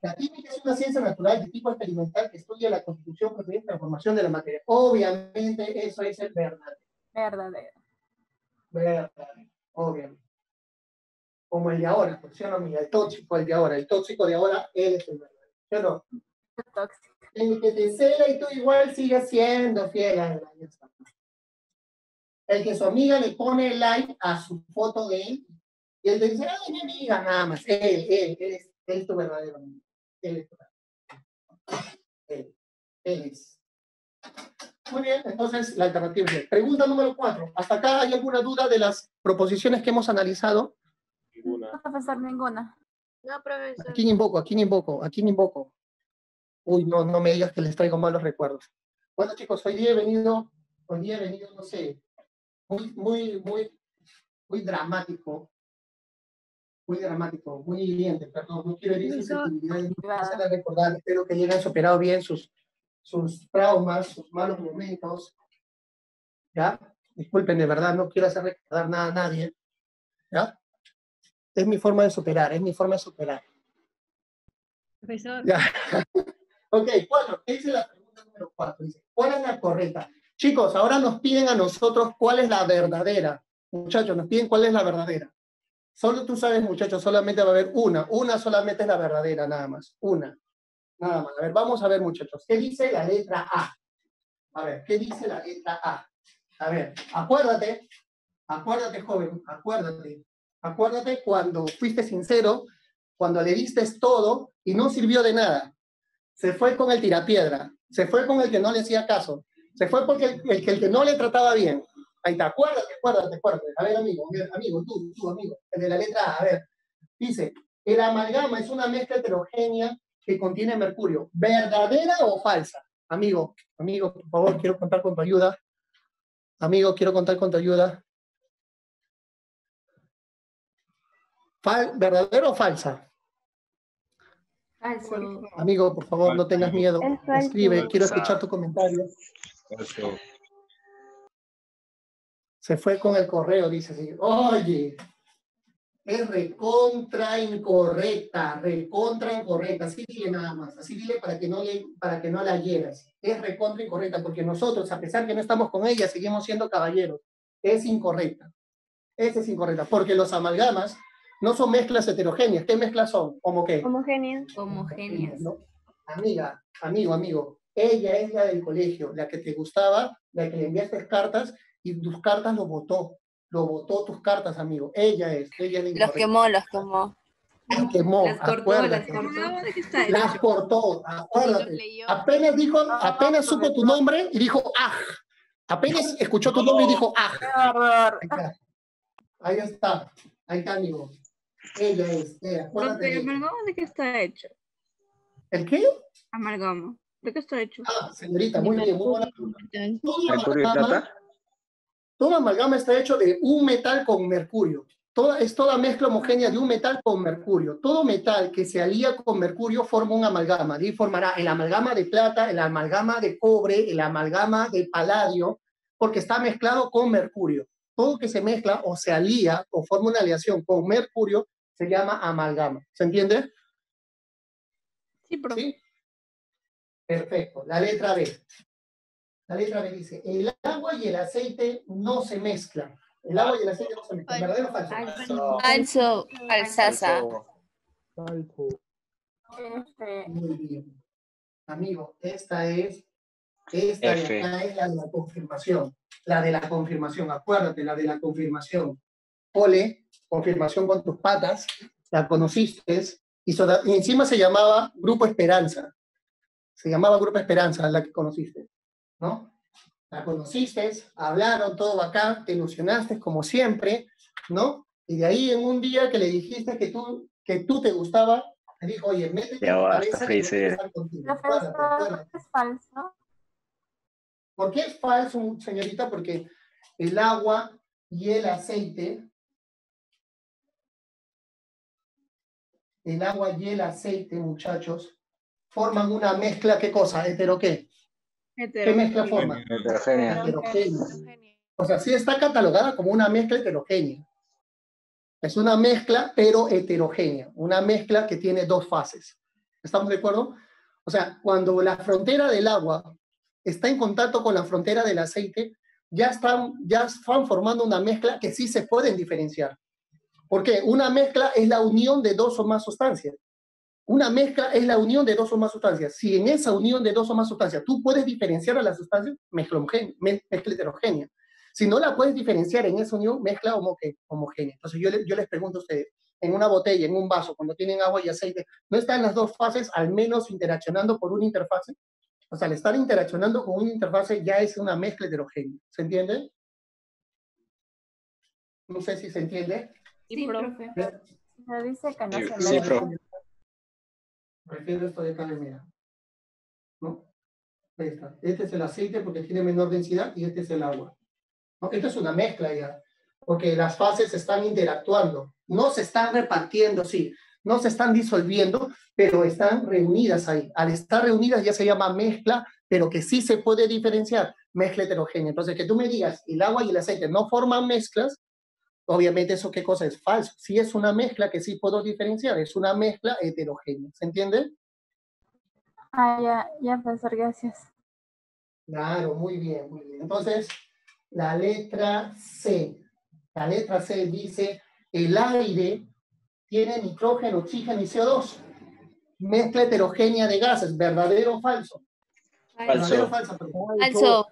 La química es una ciencia natural de tipo experimental que estudia la constitución, procedimiento y la formación de la materia. Obviamente, eso es el verdadero. Verdadero, obviamente. Como el de ahora, pues, ¿sí o no, amiga? El tóxico, el de ahora. El tóxico de ahora, él es el verdadero. ¿Sí o no? tóxica. El que te cela y tú igual sigues siendo fiel a él. El que su amiga le pone like a su foto de él y él te dice, ay, mi amiga, nada más. Él es tu verdadero amigo. Él es tu verdadero. L es. Muy bien, entonces la alternativa es B. Pregunta número 4. ¿Hasta acá hay alguna duda de las proposiciones que hemos analizado? No, profesor, ninguna. No, profesor. ¿A quién invoco? ¿A quién invoco? ¿A quién invoco? Uy, no, no me digas que les traigo malos recuerdos. Bueno, chicos, hoy día he venido, no sé, muy dramático. Muy dramático, muy hiriente, perdón. No quiero herir susceptibilidades, no hacerles recordar. Espero que hayan superado bien sus traumas, sus malos momentos. ¿Ya? Disculpen, de verdad, no quiero hacer recordar nada a nadie. ¿Ya? Es mi forma de superar, es mi forma de superar. Profesor. Ya. Ok, 4. ¿Qué dice la pregunta número 4? Dice, ¿cuál es la correcta? Chicos, ahora nos piden a nosotros cuál es la verdadera. Muchachos, nos piden cuál es la verdadera. Solo tú sabes, muchachos, solamente va a haber una. Una solamente es la verdadera, nada más. Una. Nada más. A ver, vamos a ver, muchachos. ¿Qué dice la letra A? A ver, ¿qué dice la letra A? A ver, acuérdate, joven, acuérdate cuando fuiste sincero, cuando le diste todo y no sirvió de nada. Se fue con el tirapiedra, se fue con el que no le hacía caso, se fue porque el que no le trataba bien. Ahí está, acuérdate. A ver, amigo, tú, amigo, el de la letra A, a ver. Dice, el amalgama es una mezcla heterogénea que contiene mercurio. ¿Verdadera o falsa? Amigo, por favor, quiero contar con tu ayuda. Amigo, quiero contar con tu ayuda. ¿Verdadero o falsa? Falso. Amigo, por favor, no tengas miedo. Es falso. Escribe, quiero escuchar tu comentario. Falso. Se fue con el correo, dice así. Oye, es recontra incorrecta. Así dile nada más. Así dile para que no la hieras. Es recontra incorrecta, porque nosotros, a pesar que no estamos con ella, seguimos siendo caballeros. Es incorrecta. Esa es incorrecta, porque los amalgamas no son mezclas heterogéneas. ¿Qué mezclas son? ¿Cómo qué? Homogéneas. Homogéneas. ¿No? Amiga, amigo, ella es la del colegio, la que te gustaba, la que le enviaste cartas y tus cartas lo votó tus cartas, amigo. Ella es la incorrecta. Los quemó. Las quemó, Las cortó, acuérdate. ¿De qué está Las hecho? cortó, acuérdate. Apenas supo tu nombre y dijo, ¡ah! Apenas escuchó tu nombre y dijo, ¡ah! Ahí está, amigo. Ella es, acuérdate de ella. ¿Amalgama de qué está hecho? ¿El qué? Amalgama. ¿De qué está hecho? Ah, señorita, muy bien, muy buena pregunta. ¿Mercurio y plata? Toda amalgama está hecho de un metal con mercurio. Es toda mezcla homogénea de un metal con mercurio. Todo metal que se alía con mercurio forma un amalgama. De ahí formará el amalgama de plata, el amalgama de cobre, el amalgama de paladio, porque está mezclado con mercurio. Todo que se mezcla o se alía o forma una aleación con mercurio se llama amalgama. ¿Se entiende? Sí, profe. ¿Sí? Perfecto. La letra B. La letra B dice, el agua y el aceite no se mezclan. El agua y el aceite no se mezclan. ¿Verdadero o falso? Falso. Falsaza. Falso. Muy bien. Amigo, esta de acá es la de la confirmación. La de la confirmación, acuérdate, la de la confirmación. Ole, confirmación con tus patas, la conociste, y encima se llamaba Grupo Esperanza. Se llamaba Grupo Esperanza, la que conociste, ¿no? La conociste, hablaron todo bacán, te ilusionaste como siempre, ¿no? Y de ahí en un día que le dijiste que tú te gustaba, te dijo, oye, métete en tu cabeza que yo quiero estar contigo. Profesor, es falso. ¿Por qué es falso, señorita? Porque el agua y el aceite, muchachos, forman una mezcla, ¿qué cosa? ¿Qué mezcla forman? Heterogénea. Heterogénea. O sea, sí está catalogada como una mezcla heterogénea. Es una mezcla, pero heterogénea. Una mezcla que tiene dos fases. ¿Estamos de acuerdo? O sea, cuando la frontera del agua está en contacto con la frontera del aceite, ya están formando una mezcla que sí se pueden diferenciar. ¿Por qué? Una mezcla es la unión de dos o más sustancias. Una mezcla es la unión de dos o más sustancias. Si en esa unión de dos o más sustancias tú puedes diferenciar a las sustancias, mezcla heterogénea. Si no la puedes diferenciar en esa unión, mezcla homogénea. Entonces yo les pregunto a ustedes, en una botella, en un vaso, cuando tienen agua y aceite, ¿no están las dos fases al menos interaccionando por una interfase? O sea, al estar interaccionando con una interfase ya es una mezcla heterogénea. ¿Se entiende? No sé si se entiende. Sí, profe. Pero dice que no se Sí, lee. profe. Prefiero esto de acá, mira. ¿No? Ahí está. Este es el aceite porque tiene menor densidad y este es el agua. ¿No? Esto es una mezcla ya, porque las fases están interactuando. No se están repartiendo, sí. No se están disolviendo, pero están reunidas ahí. Al estar reunidas ya se llama mezcla, pero que sí se puede diferenciar, mezcla heterogénea. Entonces, que tú me digas, el agua y el aceite no forman mezclas, obviamente eso qué cosa es falso. Sí es una mezcla que sí puedo diferenciar, es una mezcla heterogénea. ¿Se entiende? Ya, profesor, gracias. Claro, muy bien, muy bien. Entonces, la letra C. La letra C dice, el aire tiene nitrógeno, oxígeno y CO2. Mezcla heterogénea de gases, ¿verdadero o falso? ¿Verdadero o falso? Falso.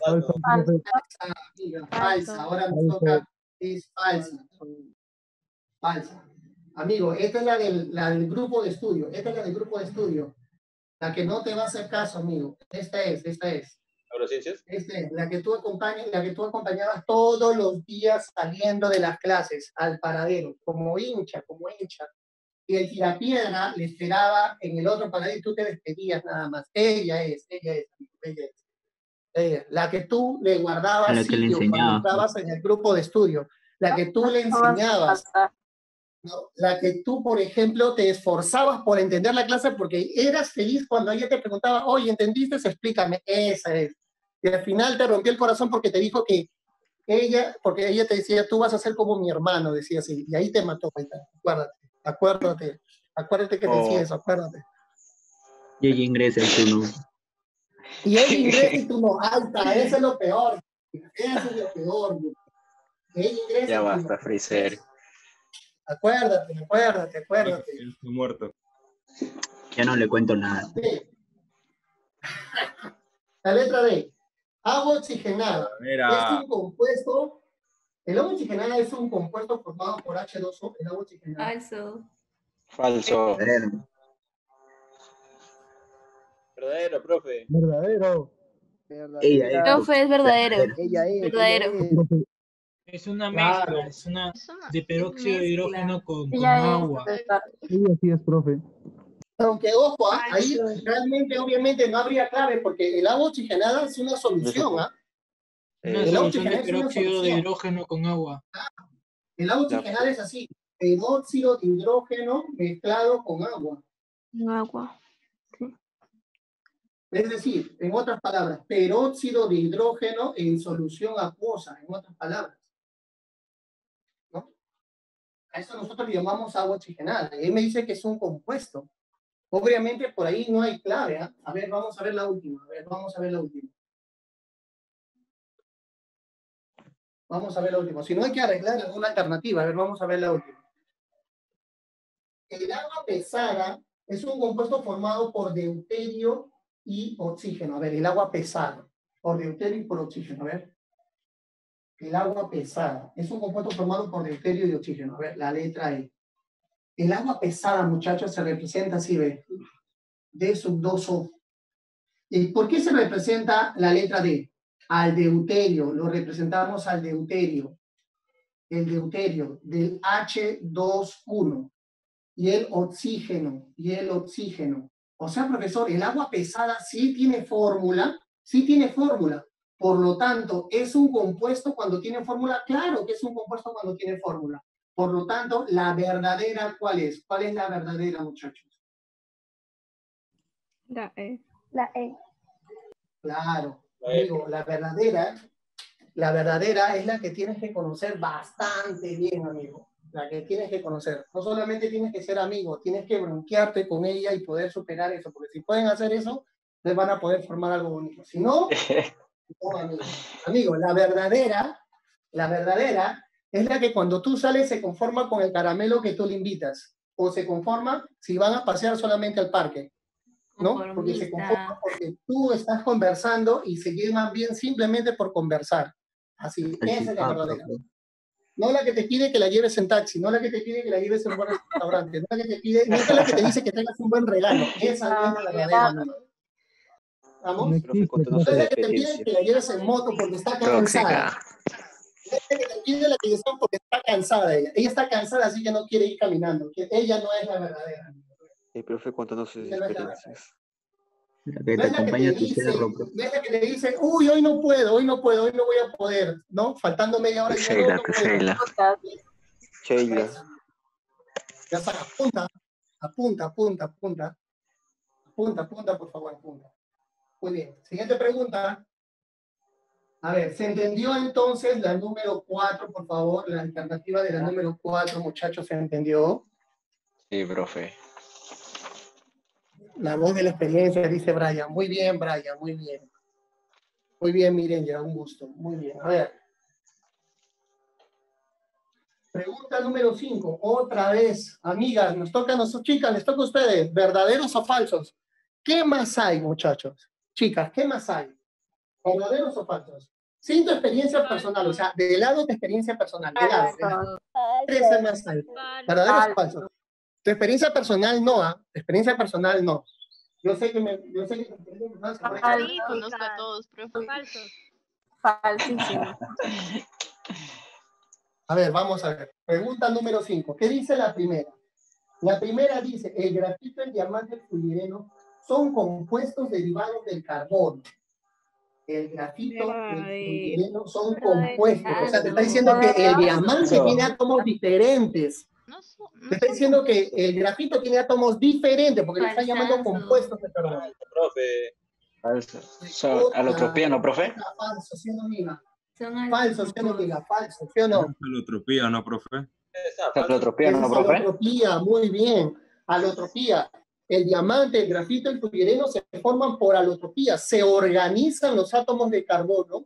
Falso, profe. Falsa, amiga, falsa. Ahora nos toca, es falsa. Falsa. Amigo, esta es la del grupo de estudio. Esta es la del grupo de estudio. La que no te va a hacer caso, amigo. Esta es. ¿Neurociencias? Esta es, la que tú acompañabas todos los días saliendo de las clases al paradero, como hincha. Y el tirapiedra le esperaba en el otro paradero y tú te despedías nada más. Ella es. Ella, la que tú le guardabas A la que le sitio cuando enseñaba. estabas en el grupo de estudio, la que tú le enseñabas, ¿no? La que tú, por ejemplo, te esforzabas por entender la clase porque eras feliz cuando ella te preguntaba, oye, ¿entendiste? Explícame. Esa es. Y al final te rompió el corazón porque te dijo que porque ella te decía, tú vas a ser como mi hermano, decía así, y ahí te mató. Acuérdate que te decía eso, acuérdate. Y ella ingresa el turno. Y él ingresa y tú no, alta, eso es lo peor. Eso es lo peor. Él ingresa. Ya y tú basta, no. Freezer. Acuérdate. Él fue muerto. Ya no le cuento nada. D. La letra D. Agua oxigenada. Mira. Es un compuesto. El agua oxigenada es un compuesto formado por H2O. El agua oxigenada. Falso. Falso. Verdadero, profe. Verdadero. Ella es. Profe, es verdadero. Verdadero. Profe, Es una Claro. mezcla, es una de peróxido de hidrógeno con Ya es, agua. profesor. ella sí es, profe. Aunque, ojo, ahí realmente, obviamente, no habría clave porque el agua oxigenada es una solución. Una El agua solución de oxigenada es una peróxido de solución. hidrógeno con agua. El agua oxigenada es así, peróxido de hidrógeno mezclado con agua. Agua. Es decir, en otras palabras, peróxido de hidrógeno en solución acuosa, en otras palabras. ¿No? A eso nosotros le llamamos agua oxigenada. Y él me dice que es un compuesto. Obviamente por ahí no hay clave. A ver, vamos a ver la última. Vamos a ver la última. Si no hay que arreglar alguna alternativa, a ver, vamos a ver la última. El agua pesada es un compuesto formado por deuterio y oxígeno. A ver, el agua pesada, por deuterio y por oxígeno. A ver. El agua pesada es un compuesto formado por deuterio y oxígeno. A ver, la letra E. El agua pesada, muchachos, se representa así, ve. D sub 2O. ¿Y por qué se representa la letra D? Al deuterio, lo representamos al deuterio. El deuterio del H2O. Y el oxígeno. O sea, profesor, el agua pesada sí tiene fórmula. Por lo tanto, ¿es un compuesto cuando tiene fórmula? Claro que es un compuesto cuando tiene fórmula. Por lo tanto, la verdadera, ¿cuál es? ¿Cuál es la verdadera, muchachos? La E. Claro, amigo, la verdadera es la que tienes que conocer bastante bien, amigo. La que tienes que conocer. No solamente tienes que ser amigo, tienes que bronquearte con ella y poder superar eso, porque si pueden hacer eso, les van a poder formar algo bonito. Si no, no, amigo. Amigo, la verdadera es la que cuando tú sales se conforma con el caramelo que tú le invitas, o se conforma si van a pasear solamente al parque. ¿No? Porque se conforma porque tú estás conversando y se llevan bien simplemente por conversar. Así, esa es la verdadera. No la que te pide que la lleves en taxi, no la que te pide que la lleves en un buen restaurante, no la que te pide, no es la que te dice que tengas un buen regalo. Esa no es la verdadera amiga. ¿Vamos? No Profe, existe, cuéntanos No es su la que te pide experiencia. que la lleves en moto porque está cansada. No es la que te pide la que lleves porque está cansada ella. Ella está cansada, así que no quiere ir caminando. Que ella no es la verdadera. Profe, cuéntanos sus Ella no es la verdadera. experiencias. La que No te es la que acompaña te a tu dice, cerro, profe. no es la que te dice, uy, hoy no puedo, hoy no puedo, hoy no voy a poder, ¿no? Faltando media hora y ya no puedo. Sheila. Ya está, apunta, apunta, apunta, apunta. Apunta, apunta, por favor, apunta. Muy bien. Siguiente pregunta. A ver, ¿se entendió entonces la número 4, por favor? La alternativa de la número 4, muchachos, ¿se entendió? Sí, profe. La voz de la experiencia, dice Brian. Muy bien, Brian, muy bien. Muy bien, miren, ya, un gusto. Muy bien. A ver. Pregunta número 5. Otra vez, amigas, nos toca a nosotros, chicas, les toca a ustedes. ¿Verdaderos o falsos? ¿Qué más hay, muchachos? Chicas, ¿qué más hay? ¿Verdaderos o falsos? Sin tu experiencia personal, o sea, de lado tu experiencia personal, de lado. ¿Qué más hay? ¿Verdaderos o falsos? Tu experiencia personal no, ¿ah? Tu experiencia personal no. Yo sé que Sí, conozco a todos, profe. Falsos. Falsísimo. A ver, vamos a ver. Pregunta número 5. ¿Qué dice la primera? La primera dice, el grafito, el diamante, el fullereno son compuestos derivados del carbono. El grafito, el fullereno son compuestos. O sea, te está diciendo que el diamante tiene átomos diferentes. Te está diciendo que el grafito tiene átomos diferentes porque le está llamando compuestos de carbono. Profe. Falso. ¿Alotropía, no, profe? Falso, ¿sí o no, amiga? Falso, ¿sí o no, amiga? Falso, ¿sí o no? Alotropía, ¿no, profe? Alotropía, ¿no, Es profe? alotropía, muy bien. Alotropía. El diamante, el grafito, el fullereno se forman por alotropía. Se organizan los átomos de carbono,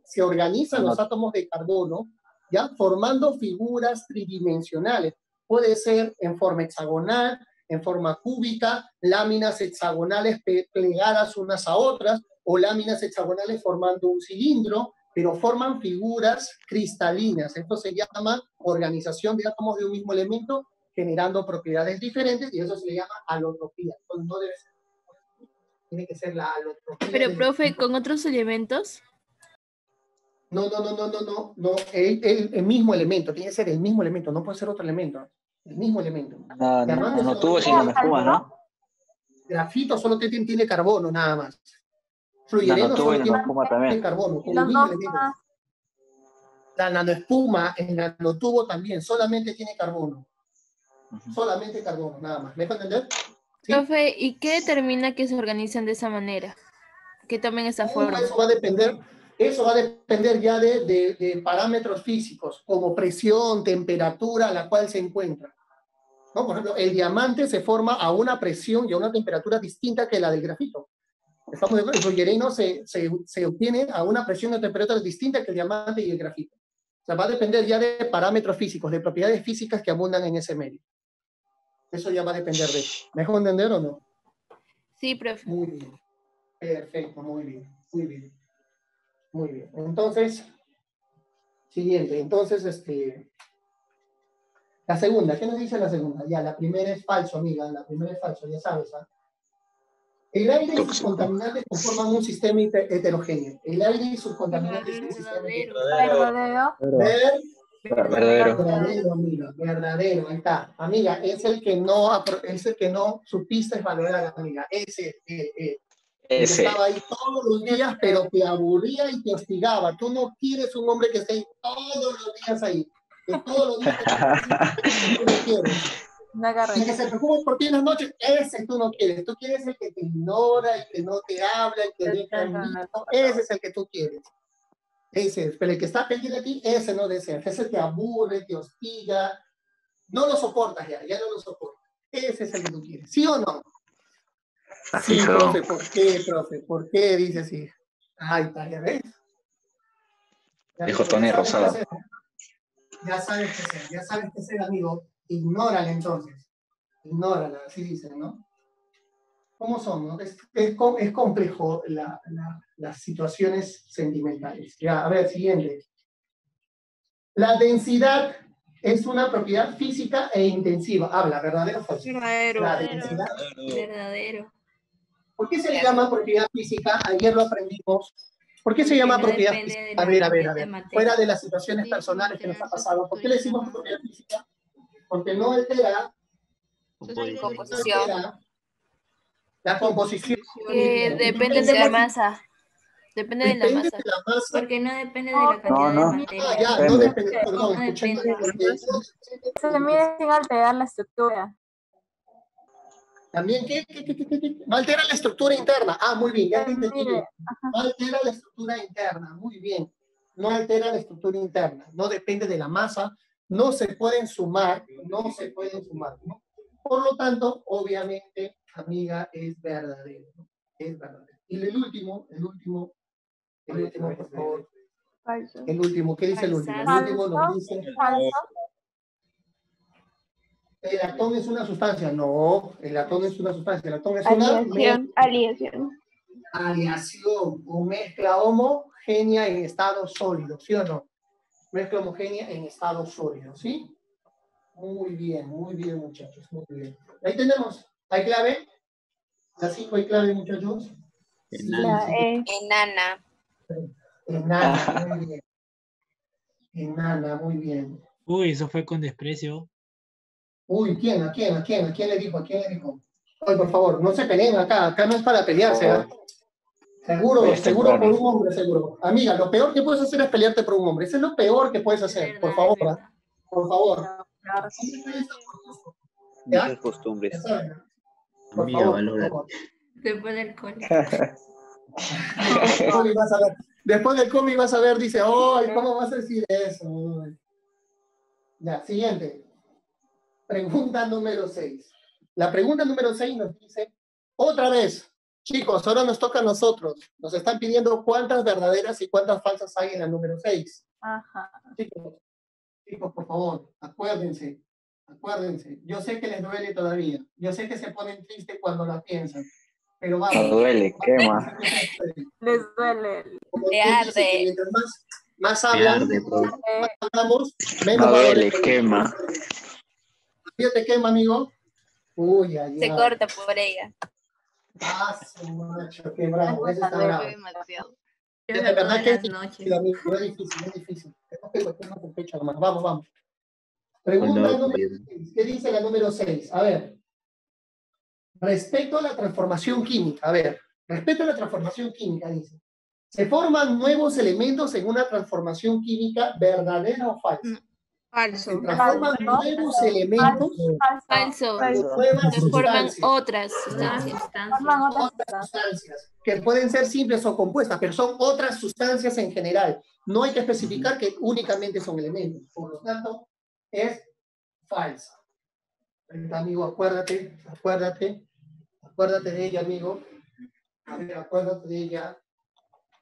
¿ya? Formando figuras tridimensionales. Puede ser en forma hexagonal, en forma cúbica, láminas hexagonales plegadas unas a otras, o láminas hexagonales formando un cilindro, pero forman figuras cristalinas. Esto se llama organización de átomos de un mismo elemento, generando propiedades diferentes, y eso se le llama alotropía. Entonces no debe ser, tiene que ser la alotropía. Pero, profe, ¿con otros elementos? No, el mismo elemento, tiene que ser el mismo elemento, no puede ser otro elemento. El mismo elemento. No tuvo sino me espuma, ¿no? Grafito solo tiene carbono, nada más. Fullereno solo tiene carbono, con el mismo elemento. La nanoespuma, el nanotubo también, solamente tiene carbono. Solamente carbono, nada más. ¿Me dejo entender? ¿Sí? Profe, ¿y qué determina que se organizan de esa manera? Que tomen esa forma. Eso va a depender ya de parámetros físicos, como presión, temperatura a la cual se encuentra. ¿No? Por ejemplo, el diamante se forma a una presión y a una temperatura distinta que la del grafito. Estamos de acuerdo, el fullereno se obtiene a una presión y temperatura distinta que el diamante y el grafito. O sea, va a depender ya de parámetros físicos, de propiedades físicas que abundan en ese medio. Eso ya va a depender de eso. ¿Me dejo entender o no? Sí, profe. Muy bien. Perfecto, muy bien. Muy bien. Entonces, siguiente. Entonces, la segunda. ¿Qué nos dice la segunda? Ya, la primera es falso, amiga. La primera es falso, ya sabes, ¿ah? El aire y sus contaminantes conforman un sistema heterogéneo. El aire y sus contaminantes son un sistema heterogéneo. Verdadero, amiga. Verdadero, ahí está. Amiga, es el que no supiste valorar, amiga. Ese. Estaba ahí todos los días, pero te aburría y te hostigaba. Tú no quieres un hombre que esté ahí todos los días ahí. Que todos los días tú no quieres. El que se preocupa por ti en las noches, ese tú no quieres. Tú quieres el que te ignora, el que no te habla, el que deja en visto. Ese es el que tú quieres. Ese es. Pero el que está pendiente de ti, ese no deseas. Ese te aburre, te hostiga. No lo soportas ya no lo soportas. Ese es el que tú quieres. ¿Sí o no? Así sí, son. profe. ¿Por qué, profe? ¿Por qué dice así? Ay, está, ¿ya ves? Dijo Tony Rosado. Ya sabes qué ser, amigo. Ignórala entonces. Ignórala, así dicen, ¿no? ¿Cómo son? ¿No? Es complejo las situaciones sentimentales. Ya, a ver, siguiente. La densidad es una propiedad física e intensiva. Habla, ¿verdadero o falso? Verdadero. La densidad. Verdadero. ¿Por qué se le llama propiedad física? Ayer lo aprendimos. ¿Por qué se llama no propiedad depende física? de A ver, la a ver, a cantidad de ver. materia. Fuera de las situaciones Sí, personales que nos ha pasado. ¿Por qué le decimos estructura propiedad física? Porque no altera, interna. la composición. Que depende de la masa. Depende de la Depende masa. de la masa. Porque no depende de la cantidad no. de materia. Ah, ya, no Depende. depende, perdón, No escuché. depende. Se mide sin alterar la estructura. También, ¿qué? No altera la estructura interna. Ah, muy bien, ya te entendí. Mide. No altera la estructura interna, muy bien. No altera la estructura interna, no depende de la masa, no se pueden sumar, ¿no? Por lo tanto, obviamente, amiga, es verdadero, ¿no? Es verdadero. Y el último, por favor. Falso. El último, ¿qué dice el último? El último nos dice, Falso. el latón es una sustancia. No, el latón no es una sustancia, el latón es una Aleación. aleación o mezcla homogénea en estado sólido, ¿sí o no? Mezcla homogénea en estado sólido, ¿sí? Muy bien, muchachos, muy bien. Ahí tenemos, ¿hay clave? ¿La 5 hay clave, muchachos? Sí, La E. Enana. Enana, muy bien. Enana, muy bien. Uy, eso fue con desprecio. Uy, ¿quién? ¿A quién le dijo? Ay, por favor, no se peleen acá no es para pelearse, ¿eh? Seguro por un hombre, seguro. Amiga, lo peor que puedes hacer es pelearte por un hombre. Eso es lo peor que puedes hacer, por favor. ¿Ah? Por favor. ¿Ya? Muchas costumbres. Ya saben. Por favor. Después del cole. Después del cómic vas a ver, dice, ¡ay, cómo vas a decir eso! Ya, siguiente. Pregunta número 6. La pregunta número 6 nos dice, otra vez, chicos, ahora nos toca a nosotros. Nos están pidiendo cuántas verdaderas y cuántas falsas hay en la número 6. Ajá. Chicos, por favor, acuérdense. Yo sé que les duele todavía. Yo sé que se ponen tristes cuando la piensan. Pero vamos. No duele, quema. Les duele. Te arde. Mientras más hablan, más hablamos, menos No va a duele, doler. quema. ¿Ya te quema, amigo? Uy, ay, Se corta por ella. Ah, su macho, qué bravo. Ese está bravo. Demasiado. De verdad que es difícil, amigo. Es difícil. Tenemos que golpearnos el pecho, hermano. Vamos. Pregunta número 6. ¿Qué dice la número 6? A ver. Respecto a la transformación química. Dice. ¿Se forman nuevos elementos en una transformación química verdadera o falsa? Falso. Se transforman nuevos elementos. Falso. Nuevas Se forman sustancias. otras sustancias. Otras sustancias que pueden ser simples o compuestas, pero son otras sustancias en general. No hay que especificar que únicamente son elementos. Por lo tanto, es falsa. Amigo, acuérdate de ella, amigo. A ver, acuérdate de ella.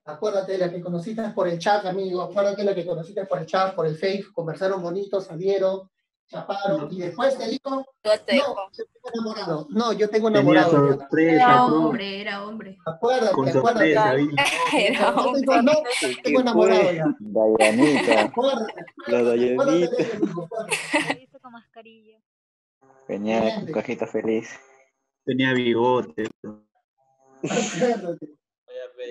Acuérdate de la que conociste por el chat, amigo. Acuérdate de la que conociste por el chat, por el Face. Conversaron bonito, salieron, chaparon. Y después te dijo, no, yo tengo enamorado. No, yo tengo enamorado. Sorpresa, Era hombre. Acuérdate. Con sorpresa, Era hombre. No, tengo enamorado ya. Dayanita. Acuérdate. La Dayanita. Con mascarilla. Venía con cajita feliz. tenía bigote. Acuérdate.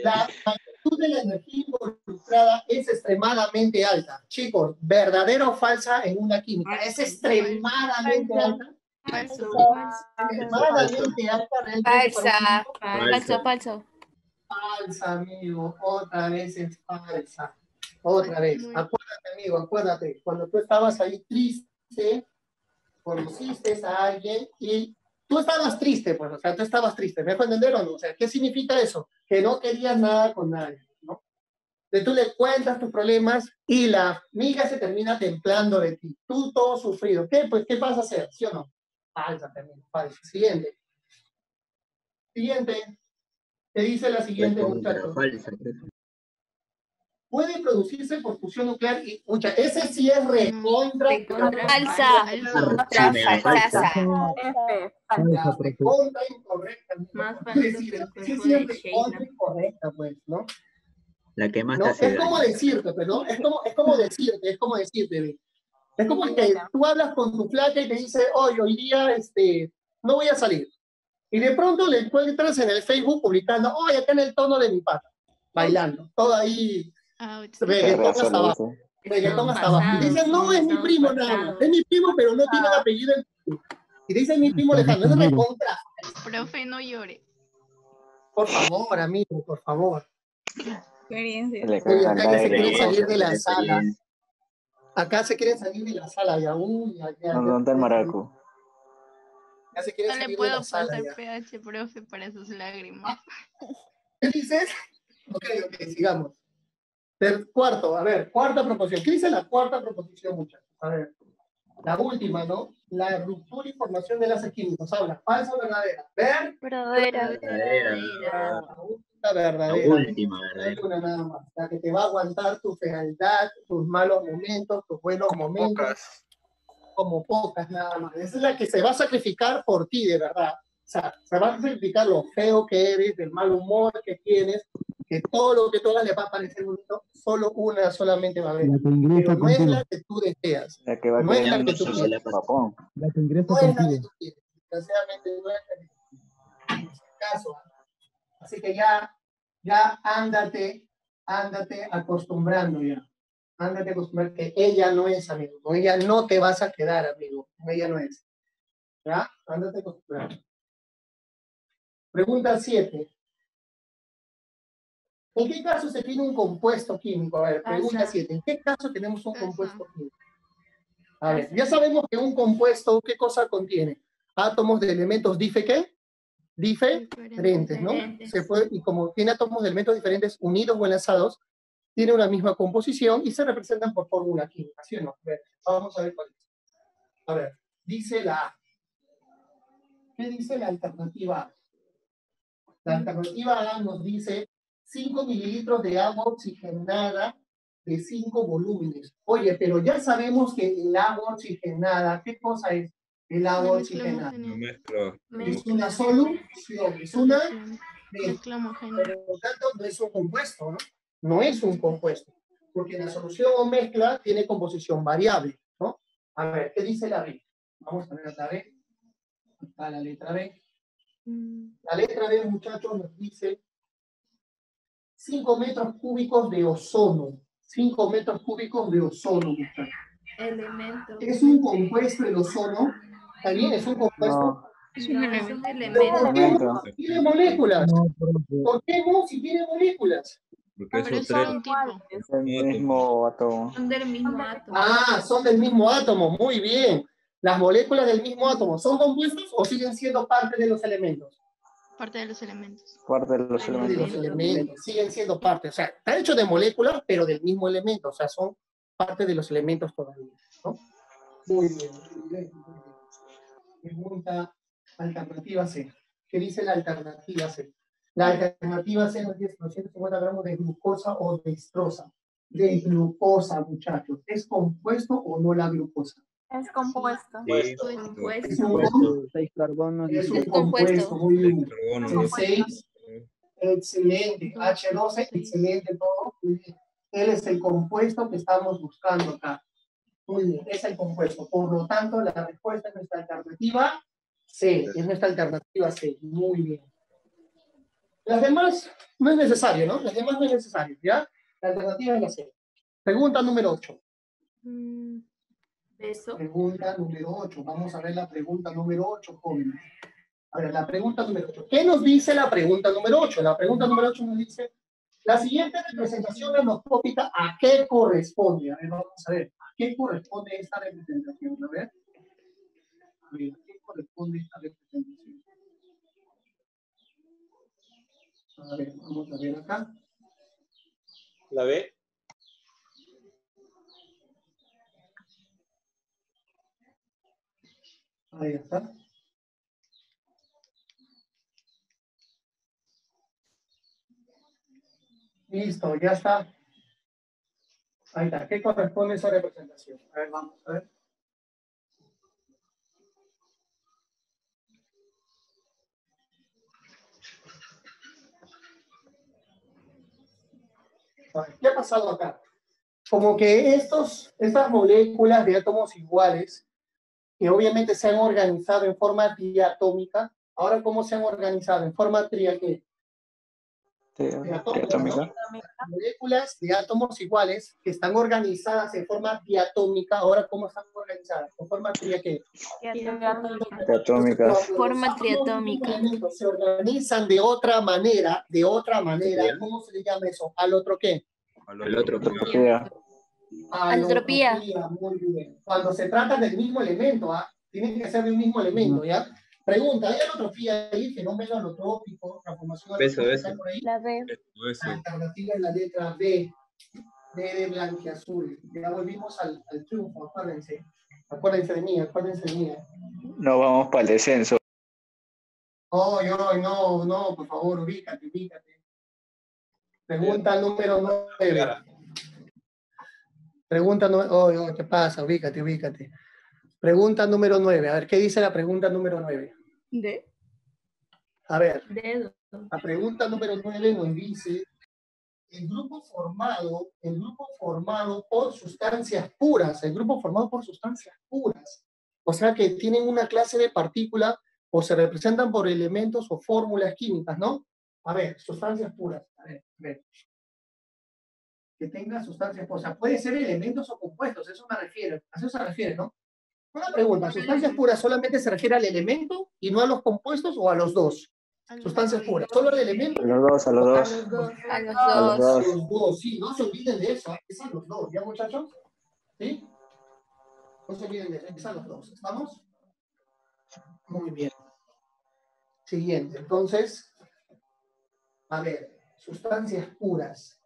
La magnitud de la energía involucrada es extremadamente alta. Chicos, ¿verdadera o falsa en una química? Es extremadamente alta. Falso. Extremadamente alta. Falsa. Falso. Falsa, amigo. Otra vez es falsa. Otra vez. Acuérdate, amigo, acuérdate. Cuando tú estabas ahí triste, conociste a alguien y tú estabas triste, pues, o sea, tú estabas triste. ¿Me dejo entender o no? O sea, ¿qué significa eso? Que no querías nada con nadie, ¿no? Entonces tú le cuentas tus problemas y la amiga se termina templando de ti. Tú todo sufrido. ¿Qué? Pues, ¿qué vas a hacer? ¿Sí o no? Falsa también, falsa. Siguiente. ¿Qué dice la siguiente, muchachos? Puede producirse por fusión nuclear y, mucha, ese sí es recontra. Falsa. Recontra incorrecta. Más Es falso decir, que el sí cuerpo es de recontra Sheila. incorrecta, pues, ¿no? La que más ¿No? te hace Es como daño. decirte, pues, ¿no? Es como decirte, ve. Es como que tú hablas con tu flaca y te dice, oye, hoy día no voy a salir. Y de pronto le encuentras en el Facebook publicando, oye, acá en el tono de mi pata, bailando, todo ahí, reggaetón hasta abajo. Reggaetón hasta abajo. Y dicen, no, es mi primo nada más. Es mi primo, pero no tiene el apellido en Facebook. Y dicen mi primo lejano, eso es recontra. Profe, no llore. Por favor, amigo, por favor. Experiencia. Oye, acá ya se quieren salir de la sala. Acá se quieren salir de la sala, ya. ¿Dónde está el maraco? Ya se quieren No le salir de puedo la sala, pasar ya. PH, profe, para sus lágrimas. ¿Qué dices? Ok, sigamos. Cuarto, a ver, cuarta proposición. ¿Qué dice la cuarta proposición, muchachos? A ver, la última, ¿no? La ruptura y formación de enlaces químicos. Habla, falsa o verdadera. Verdadera. La verdadera. La última, verdadera. Una nada más. La que te va a aguantar tu fealdad, tus malos momentos, tus buenos momentos. Pocas. Como pocas nada más. Esa es la que se va a sacrificar por ti, de verdad. O sea, se va a sacrificar lo feo que eres, el mal humor que tienes, que todo lo que tú hagas le va a parecer bonito, solo una solamente va a haber. Pero no es la que tú deseas. La que va a No es quedar la que tú en quieres. papón. No es la que tú quieres. Desgraciadamente no es la que tú quieres. En este caso. Así que ya ándate acostumbrando ya. Ándate acostumbrando que ella no es, amigo. Con ella no te vas a quedar, amigo. Con ella no es. ¿Ya? Ándate acostumbrando. Pregunta 7. ¿En qué caso se tiene un compuesto químico? A ver, pregunta 7. ¿En qué caso tenemos un compuesto químico? A ver, ya sabemos que un compuesto, ¿qué cosa contiene? Átomos de elementos diferentes, ¿no? Y como tiene átomos de elementos diferentes unidos o enlazados, tiene una misma composición y se representan por fórmula química, ¿sí o no? A ver, vamos a ver cuál es. A ver, dice la A. ¿Qué dice la alternativa A? La alternativa A nos dice 5 mililitros de agua oxigenada de 5 volúmenes. Oye, pero ya sabemos que el agua oxigenada, ¿qué cosa es el agua oxigenada? Lo mezclo. Es una solución, es una mezcla homogénea. Por lo tanto, no es un compuesto, ¿no? No es un compuesto, porque la solución o mezcla tiene composición variable, ¿no? A ver, ¿qué dice la B? Vamos a ver la B. Está la letra B. La letra B, muchachos, nos dice 5 metros cúbicos de ozono. 5 metros cúbicos de ozono, muchachos. Elemento. ¿Es un compuesto el ozono? ¿Está bien? ¿Es un compuesto? No, Es un elemento. ¿Por qué no? Tiene moléculas. No, profe. ¿Por qué no si tiene moléculas? Porque Pero esos son tres. un tipo. es el mismo átomo. Son del mismo átomo. Ah, son del mismo átomo, muy bien. Las moléculas del mismo átomo, ¿son compuestos o siguen siendo parte de los elementos? Parte de los elementos. Parte de los Parte de los elementos. elementos, siguen siendo parte. O sea, está hecho de moléculas, pero del mismo elemento. O sea, son parte de los elementos todavía, ¿no? Muy bien, muy bien, muy bien. Pregunta alternativa C. ¿Qué dice la alternativa C? La alternativa C nos dice 250 gramos de glucosa o dextrosa. De glucosa, muchachos. ¿Es compuesto o no la glucosa? Es compuesto. Sí, Es un 6 carbonos. Es un Es compuesto. compuesto, muy bien. carbono. El 6, excelente. H12, excelente todo. Muy bien. Él es el compuesto que estamos buscando acá. Muy bien, es el compuesto. Por lo tanto, la respuesta es nuestra alternativa C. Es nuestra alternativa C. Muy bien. Las demás no es necesario, ¿no? Las demás no es necesario, ¿ya? La alternativa es la C. Pregunta número 8. Beso. Pregunta número 8. Vamos a ver la pregunta número 8, jóvenes. A ver, la pregunta número 8. ¿Qué nos dice la pregunta número 8? La pregunta número 8 nos dice, la siguiente representación endoscópica, ¿a qué corresponde? A ver, vamos a ver. ¿A qué corresponde esta representación? A ver, ¿a qué corresponde esta representación? A ver, vamos a ver acá. ¿La B? Ahí está. Listo, ya está. Ahí está. ¿Qué corresponde a esa representación? A ver, vamos a ver. A ver, ¿qué ha pasado acá? como que estas moléculas de átomos iguales, que obviamente se han organizado en forma diatómica, ahora ¿cómo se han organizado? En forma triatómica. Triatómica. Moléculas de átomos iguales que están organizadas en forma diatómica, ahora ¿cómo están organizadas? En forma Triatómica. Forma triatómica. Se organizan de otra manera, ¿cómo se le llama eso? ¿Al otro qué? El otro. Alotropía. Muy bien. Cuando se trata del mismo elemento, tiene que ser del mismo elemento, ¿ya? Pregunta, ¿hay alotropía ahí? Fenómeno alotrópico, transformación alotrópica por ahí. La B. La alternativa es la letra B. B de blanquiazul. Ya volvimos al triunfo, acuérdense. Acuérdense de mí. No vamos para el descenso. No, por favor, ubícate. Pregunta número 9. Pregunta número... ¿qué pasa? Ubícate. Pregunta número 9. A ver, ¿qué dice la pregunta número 9? D. A ver, la pregunta número 9 nos dice el grupo formado por sustancias puras, o sea que tienen una clase de partícula o se representan por elementos o fórmulas químicas, ¿no? A ver, sustancias puras, a ver. Que tenga sustancias puras, o sea, puede ser elementos o compuestos, a eso se refiere, ¿no? Una pregunta, ¿sustancias puras solamente se refiere al elemento y no a los compuestos o a los dos? Sustancias puras, ¿solo al elemento? A los dos. A los dos. Los dos, sí, no se olviden de eso, es a los dos, ¿ya muchachos? ¿Sí? No se olviden de eso, es a los dos, ¿estamos? Muy bien. Siguiente, entonces, a ver, sustancias puras.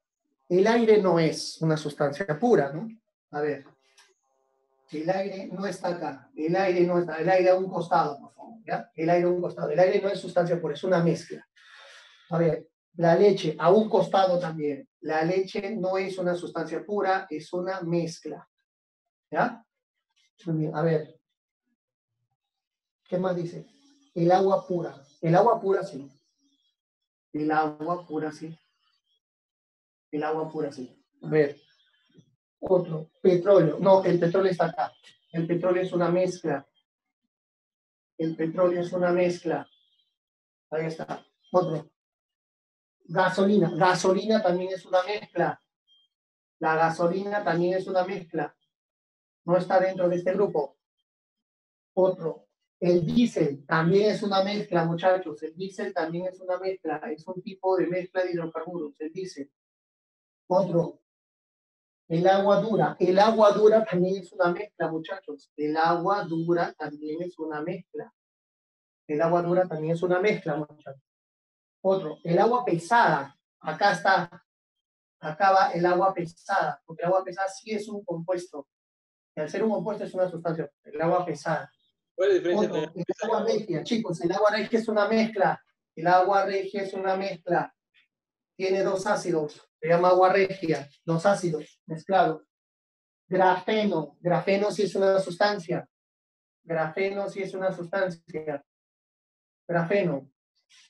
El aire no es una sustancia pura, ¿no? A ver, el aire no está acá, el aire a un costado, por favor, ¿ya? El aire a un costado, el aire no es sustancia pura, es una mezcla. A ver, la leche a un costado también, la leche no es una sustancia pura, es una mezcla, ¿ya? Muy bien, a ver, ¿qué más dice? El agua pura sí. El agua pura sí. A ver, otro, petróleo. No, el petróleo está acá. El petróleo es una mezcla. Ahí está. Otro. Gasolina. Gasolina también es una mezcla. La gasolina también es una mezcla. No está dentro de este grupo. Otro. El diésel también es una mezcla, muchachos. El diésel también es una mezcla. Es un tipo de mezcla de hidrocarburos, el diésel. Otro. El agua dura. El agua dura también es una mezcla, muchachos. El agua dura también es una mezcla. Muchachos. Otro. El agua pesada. Acá está. Acá va el agua pesada. Porque el agua pesada sí es un compuesto. Y al ser un compuesto es una sustancia. El agua pesada. ¿Cuál es la diferencia? Otro, el agua regia, chicos, el agua regia es una mezcla. Tiene dos ácidos, se llama agua regia, dos ácidos mezclados. Grafeno sí es una sustancia. Grafeno.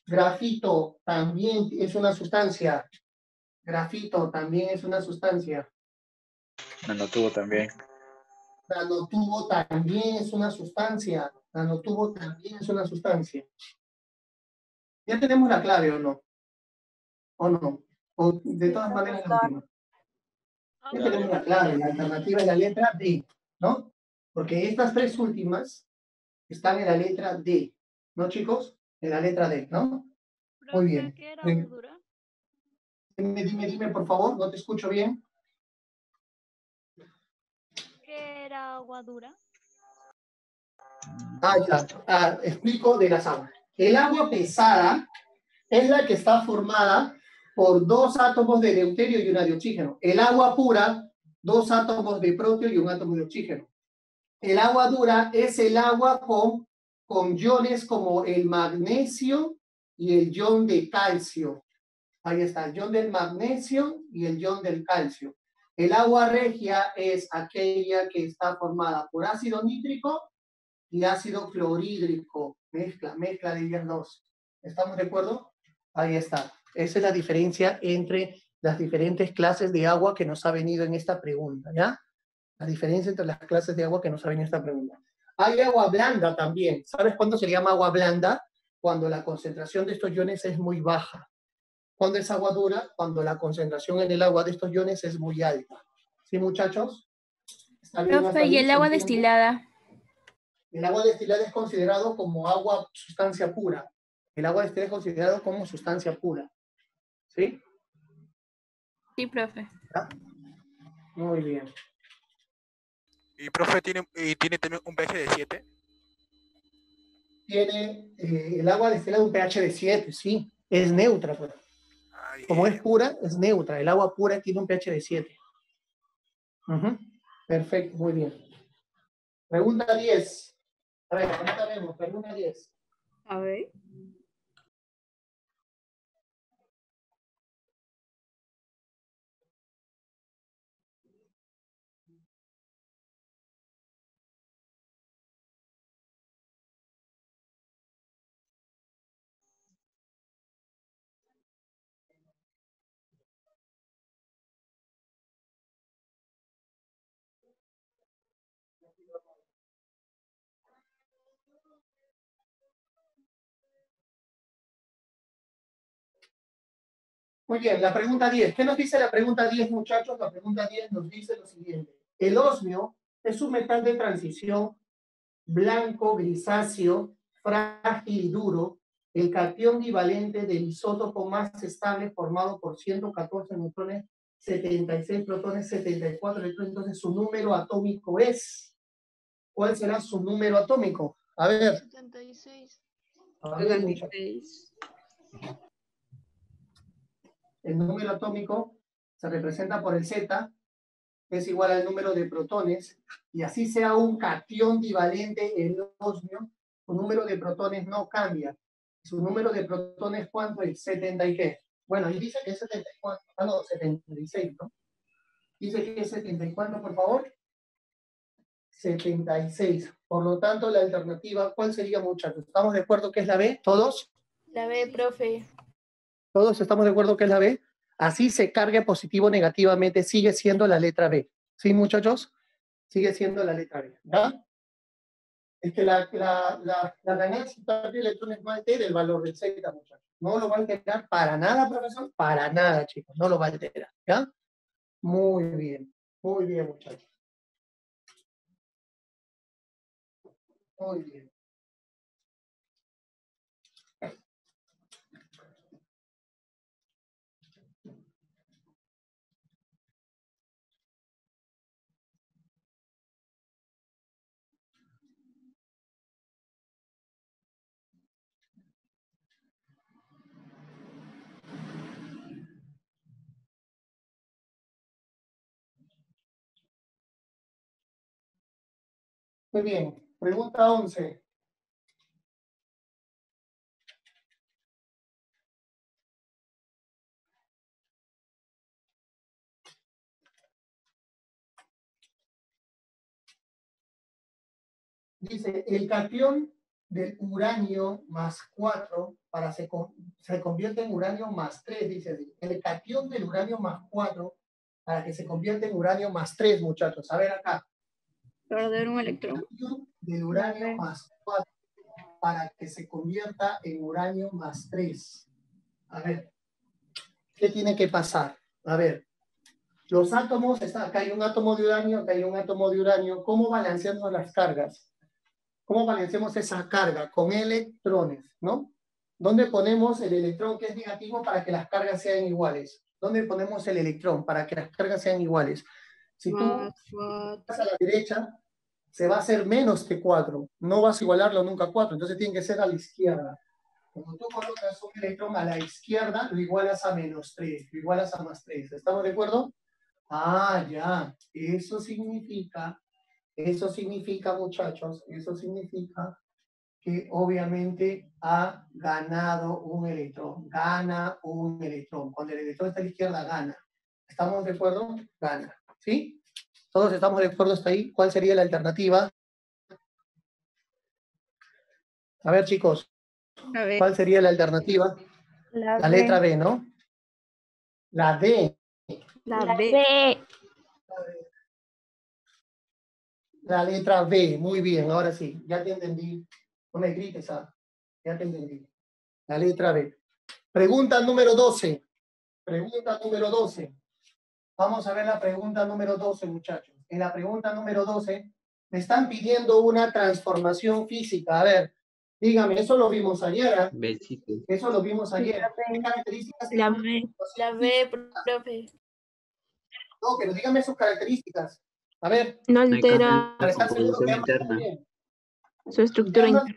Grafito también es una sustancia. Nanotubo también. Nanotubo también es una sustancia. ¿Ya tenemos la clave o no? O de todas maneras la última. Ya tenemos la clave, la alternativa es la letra D, ¿no? Porque estas tres últimas están en la letra D, ¿no, chicos? En la letra D, ¿no? Muy bien. ¿Qué era agua dura? Dime, por favor, no te escucho bien. ¿Qué era agua dura? Ya. Explico de las aguas. El agua pesada es la que está formada por dos átomos de deuterio y una de oxígeno. El agua pura, dos átomos de proteo y un átomo de oxígeno. El agua dura es el agua con iones como el magnesio y el ion de calcio. Ahí está, el ion del magnesio y el ion del calcio. El agua regia es aquella que está formada por ácido nítrico y ácido clorhídrico. Mezcla de ellas dos. ¿Estamos de acuerdo? Ahí está. Esa es la diferencia entre las diferentes clases de agua que nos ha venido en esta pregunta, ¿ya? La diferencia entre las clases de agua que nos ha venido en esta pregunta. Hay agua blanda también. ¿Sabes cuándo se llama agua blanda? Cuando la concentración de estos iones es muy baja. ¿Cuándo es agua dura? Cuando la concentración en el agua de estos iones es muy alta. ¿Sí, muchachos? ¿Está bien hasta Profe, ¿y ahí? el ¿Se agua entiende? destilada? El agua destilada es considerado como agua, sustancia pura. El agua destilada es considerado como sustancia pura. ¿Sí? Sí, profe. ¿Ya? Muy bien. Y profe, tiene también un pH de 7. Tiene el agua destilada un pH de 7, sí. Es neutra, pues. Como es pura, es neutra. El agua pura tiene un pH de 7. Ujú. Perfecto, muy bien. Pregunta 10. A ver, ahorita vemos. Pregunta 10. A ver. Muy bien, la pregunta 10. ¿Qué nos dice la pregunta 10, muchachos? La pregunta 10 nos dice lo siguiente. El osmio es un metal de transición blanco, grisáceo, frágil y duro, el catión divalente del isótopo más estable formado por 114 neutrones, 76 protones, 74 electrones. Entonces su número atómico es... ¿Cuál será su número atómico? A ver. 76. A ver, muchachos. El número atómico se representa por el Z, es igual al número de protones, y así sea un catión divalente el osmio, su número de protones no cambia. Su número de protones, ¿cuánto es? 70 y qué. Bueno, y dice que es 74, no, 76, ¿no? Dice que es 70 y cuánto, por favor. 76. Por lo tanto, la alternativa, ¿cuál sería, muchachos? ¿Estamos de acuerdo que es la B? ¿Todos? La B, profe. ¿Todos estamos de acuerdo que es la B? Así se cargue positivo o negativamente, sigue siendo la letra B. ¿Sí, muchachos? Sigue siendo la letra B, ¿ya? Es que la ganancia de electrones no altera el valor del Z, muchachos. No lo va a alterar para nada, profesor. Para nada, chicos. No lo va a alterar, ¿ya? Muy bien, muchachos. Muy bien. Muy bien. Pregunta 11. Dice, el catión del uranio más 4 se convierte en uranio más 3, dice así. El catión del uranio más 4 para que se convierta en uranio más 3, muchachos. A ver acá. Perder un electrón. El catión del uranio más 4 para que se convierta en uranio más 3. A ver, ¿qué tiene que pasar? A ver, los átomos, acá hay un átomo de uranio, acá hay un átomo de uranio. ¿Cómo balanceamos las cargas? ¿Cómo balanceamos esa carga? Con electrones, ¿no? ¿Dónde ponemos el electrón que es negativo para que las cargas sean iguales? ¿Dónde ponemos el electrón para que las cargas sean iguales? Si tú vas a la derecha, se va a hacer menos que 4. No vas a igualarlo nunca a 4, entonces tiene que ser a la izquierda. Cuando tú colocas un electrón a la izquierda, lo igualas a menos 3, lo igualas a más 3. ¿Estamos de acuerdo? Ah, ya. Eso significa, muchachos, eso significa que obviamente ha ganado un electrón. Gana un electrón. Cuando el electrón está a la izquierda, gana. ¿Estamos de acuerdo? Gana. ¿Sí? ¿Todos estamos de acuerdo hasta ahí? ¿Cuál sería la alternativa? A ver, chicos. ¿Cuál sería la alternativa? La letra B. B, ¿no? La D. La B. La letra B. Muy bien, ahora sí. Ya te entendí. No me grites, ya te entendí. La letra B. Pregunta número 12. Pregunta número 12. Vamos a ver la pregunta número 12, muchachos. En la pregunta número 12 me están pidiendo una transformación física. A ver, dígame, eso lo vimos ayer. ¿Eh? Besito. Eso lo vimos ayer. ¿Qué características? La B. La B, profe. No, pero dígame sus características. A ver. No No hay altera cambio Para de estar seguro que composición ambas están interna. bien. su estructura interna.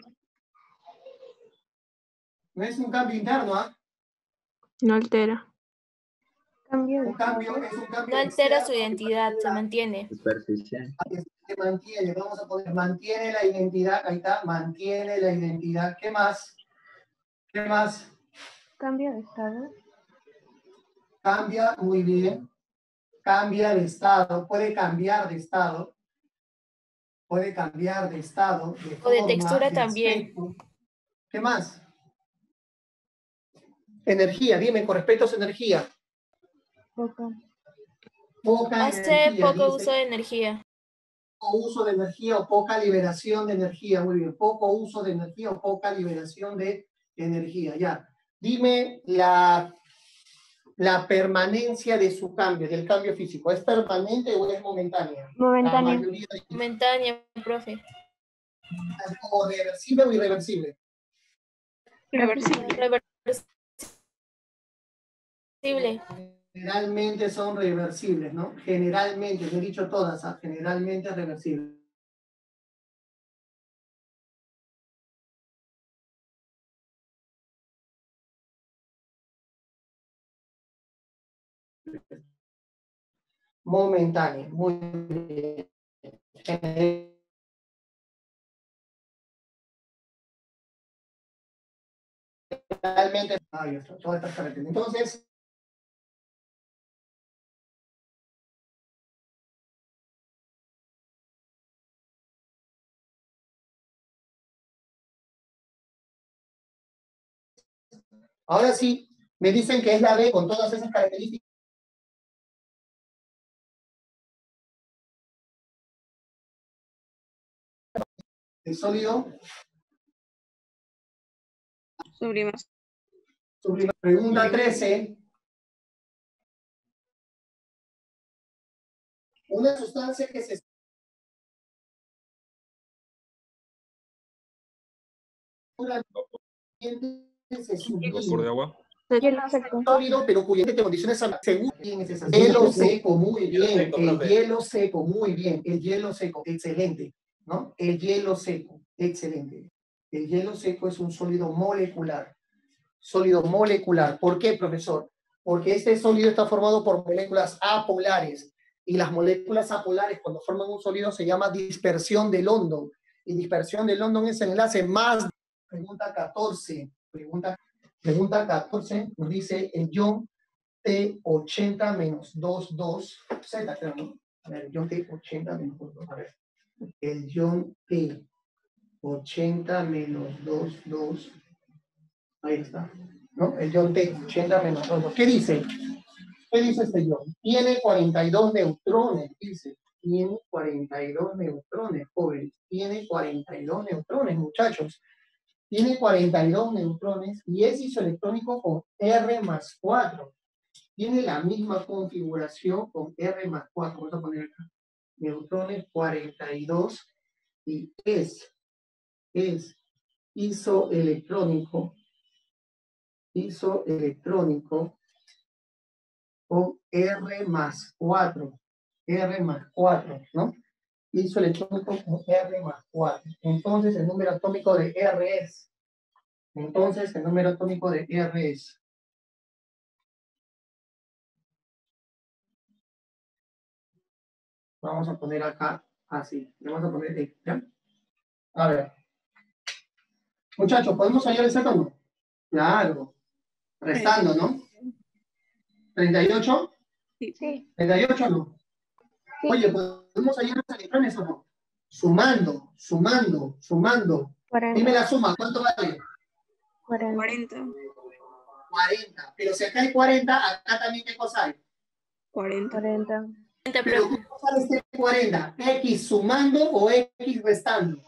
No es un cambio interno, ¿ah? No altera. Un cambio es un cambio No altera su externo identidad, se mantiene. Superficial. que mantiene. Vamos a poner, mantiene la identidad. Ahí está, mantiene la identidad. ¿Qué más? ¿Qué más? Cambio de estado. Cambia, muy bien. Cambia de estado. Puede cambiar de estado. Puede cambiar de estado. De O de forma, textura de también. aspecto. ¿Qué más? Energía, dime, con respecto a su energía. Poca Hace energía, poco dice. uso de energía. Poco uso de energía o poca liberación de energía. Muy bien. Poco uso de energía o poca liberación de energía. Ya. Dime la permanencia de su cambio, del cambio físico. ¿Es permanente o es momentánea? Momentánea. La mayoría de... Momentánea, profe. ¿O reversible o irreversible? Reversible. Reversible. Generalmente son reversibles, ¿no? Generalmente, no he dicho todas, ¿ah? Generalmente reversibles. Momentáneo, muy bien. Generalmente, ahí está, todas estas características. Entonces, ahora sí, me dicen que es la B con todas esas características. El sólido. Sublimación. Pregunta 13. Una sustancia que se ¿Vapor de agua? Hielo seco. sólido, pero cuya condiciones según es esa. Hielo seco, muy bien. El hielo seco, muy bien. El hielo seco, excelente. ¿No? El hielo seco, excelente. El hielo seco es un sólido molecular. Sólido molecular. ¿Por qué, profesor? Porque este sólido está formado por moléculas apolares. Y las moléculas apolares, cuando forman un sólido, se llama dispersión de London. Y dispersión de London es el enlace más. Pregunta 14. Pregunta 14 nos dice el ion T80 menos 22 Z, creo, ¿no? A ver, el ion T80 menos 22, a ver. El ion T80 menos 22, ahí está, ¿no? El ion T80 menos 22. ¿Qué dice? ¿Qué dice este ion? Tiene 42 neutrones, dice. Tiene 42 neutrones, jóvenes. Tiene 42 neutrones, muchachos. Tiene 42 neutrones y es isoelectrónico con R más 4. Tiene la misma configuración con R más 4. Vamos a poner acá. Neutrones 42 y es isoelectrónico con R más 4. R más 4, ¿no? Isoelectrónico con R más 4. Entonces el número atómico de R es. Entonces el número atómico de R es. Vamos a poner acá así. Vamos a poner X, ¿ya? A ver. Muchachos, ¿podemos hallar el Z1? Claro. Restando, ¿no? ¿38? Sí. ¿38 no? Oye, ¿podemos hallar los electrones o no? Sumando. Dime la suma, ¿cuánto vale? 40. 40. Pero si acá hay 40, acá también ¿qué cosa hay? 40. Pero ¿cómo sale este 40? ¿X sumando o X restando?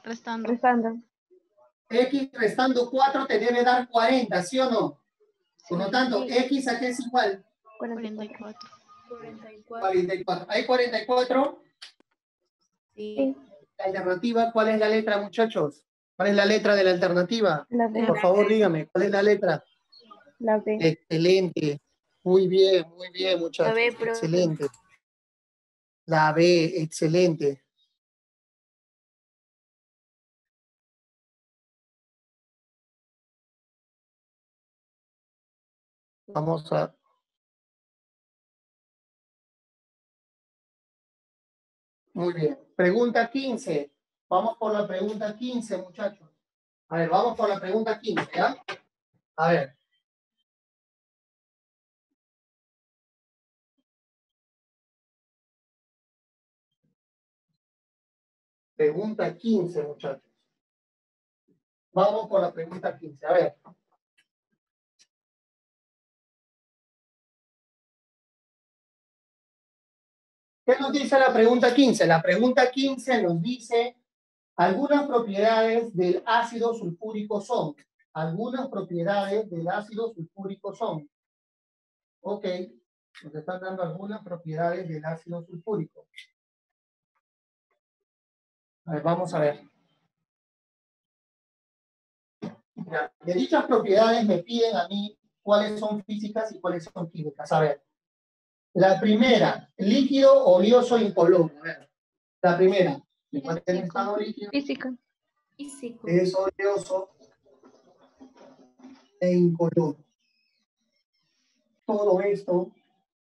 Restando. X restando 4 te debe dar 40, ¿sí o no? Por lo tanto, X aquí es igual. 44. 44. ¿Hay 44? Sí. La alternativa, ¿cuál es la letra, muchachos? ¿Cuál es la letra de la alternativa? Por favor, dígame, ¿cuál es la letra? La B. Excelente. Muy bien, muchachos. La B, profe. Excelente. La B, excelente. Vamos a... Muy bien. Pregunta 15. Vamos por la pregunta 15, muchachos. A ver, vamos por la pregunta 15, ¿ya? A ver. Pregunta 15, muchachos. Vamos por la pregunta 15. A ver. ¿Qué nos dice la pregunta 15? La pregunta 15 nos dice algunas propiedades del ácido sulfúrico son. Algunas propiedades del ácido sulfúrico son. Ok. Nos están dando algunas propiedades del ácido sulfúrico. A ver, vamos a ver. Ya, de dichas propiedades me piden a mí cuáles son físicas y cuáles son químicas. A ver. La primera, líquido oleoso incoloro. A ver. La primera, ¿en cuál estado líquido? Física. Es oleoso e incoloro. Todo esto,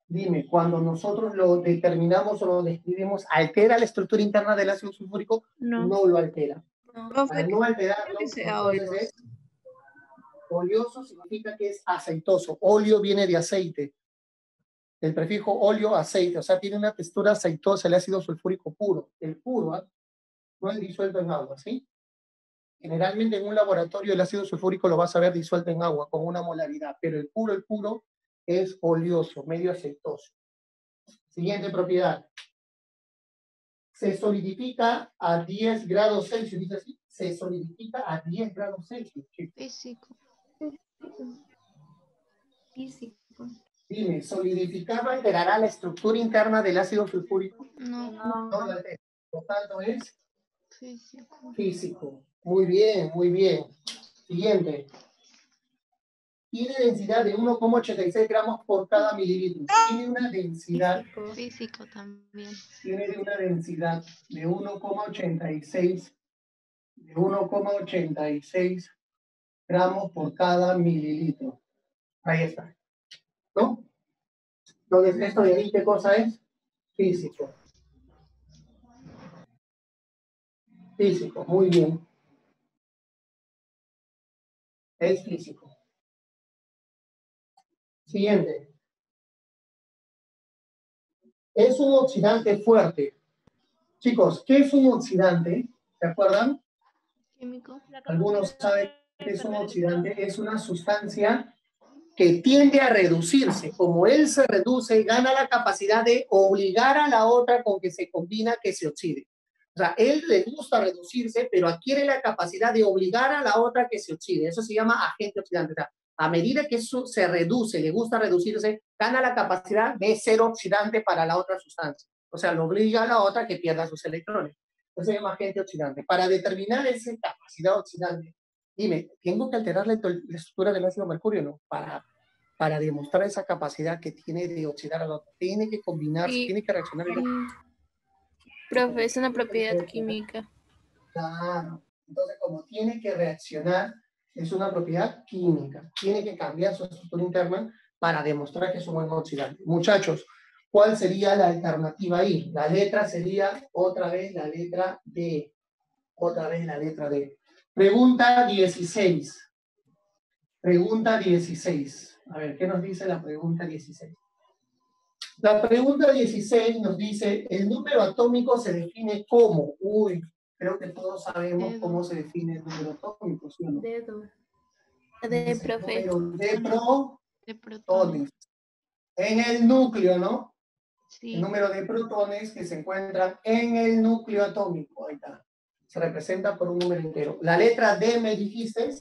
dime, cuando nosotros lo determinamos o lo describimos, ¿altera la estructura interna del ácido sulfúrico? No lo altera. Al no alterarlo, entonces es oleoso, significa que es aceitoso. Óleo viene de aceite. El prefijo óleo, aceite, o sea, tiene una textura aceitosa el ácido sulfúrico puro. El puro, ¿eh? No es disuelto en agua, ¿sí? Generalmente en un laboratorio el ácido sulfúrico lo vas a ver disuelto en agua con una molaridad, pero el puro es oleoso, medio aceitoso. Siguiente propiedad. Se solidifica a 10 grados Celsius. ¿Dice así? Se solidifica a 10 grados Celsius. Físico. Dime, ¿solidificar alterará la estructura interna del ácido sulfúrico? No. No lo altera. Por tanto es Físico. físico. Muy bien, muy bien. Siguiente. Tiene densidad de 1,86 gramos por cada mililitro. Tiene una densidad. Físico también. Tiene una densidad de 1,86 gramos por cada mililitro. Ahí está. ¿No? Entonces, ¿esto de ahí qué cosa es? Físico. Físico, muy bien. Es físico. Siguiente. Es un oxidante fuerte. Chicos, ¿qué es un oxidante? ¿Se acuerdan? Químico. Algunos saben que es un oxidante. Es una sustancia que tiende a reducirse. Como él se reduce, gana la capacidad de obligar a la otra con que se combina que se oxide. O sea, él le gusta reducirse, pero adquiere la capacidad de obligar a la otra que se oxide. Eso se llama agente oxidante. O sea, a medida que eso se reduce, le gusta reducirse, gana la capacidad de ser oxidante para la otra sustancia. O sea, lo obliga a la otra que pierda sus electrones. Eso se llama agente oxidante. Para determinar esa capacidad oxidante, dime, ¿tengo que alterar la estructura del ácido mercurio? No, para demostrar esa capacidad que tiene de oxidar al otro. Tiene que combinarse, Sí. tiene que reaccionar. Profe, es una propiedad química. Claro. Entonces, como tiene que reaccionar, es una propiedad química. Tiene que cambiar su estructura interna para demostrar que es un buen oxidante. Muchachos, ¿cuál sería la alternativa ahí? La letra sería otra vez la letra D. Otra vez la letra D. Pregunta 16. Pregunta 16. A ver, ¿qué nos dice la pregunta 16? La pregunta 16 nos dice, el número atómico se define como. Uy, creo que todos sabemos cómo se define el número atómico, ¿sí o no? De Dice profe. número de De protones. protones. En el núcleo, ¿no? El Sí. número de protones que se encuentran en el núcleo atómico. Ahí está. Se representa por un número entero. La letra D me dijiste.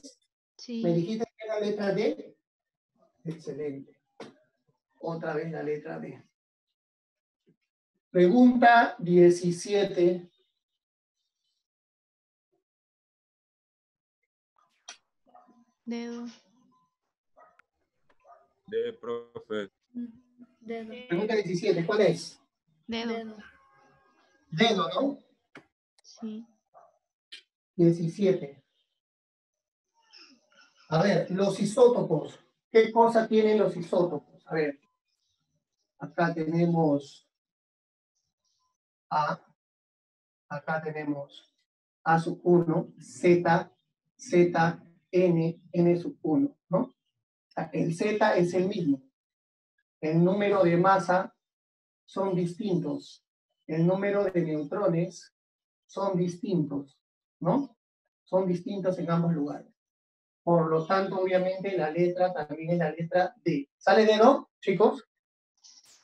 Sí. ¿Me dijiste que era la letra D? Excelente. Otra vez la letra D. Pregunta 17. Dedo. De profe. Dedo. Pregunta 17. ¿Cuál es? Dedo. Dedo, ¿no? Sí. 17. A ver, los isótopos. ¿Qué cosa tienen los isótopos? A ver. Acá tenemos A. Acá tenemos A sub 1, Z, Z, N, N sub 1, ¿no? O sea, el Z es el mismo. El número de masa son distintos. El número de neutrones son distintos, ¿no? Son distintos en ambos lugares. Por lo tanto, obviamente, la letra también es la letra D. ¿Sale D, no, chicos?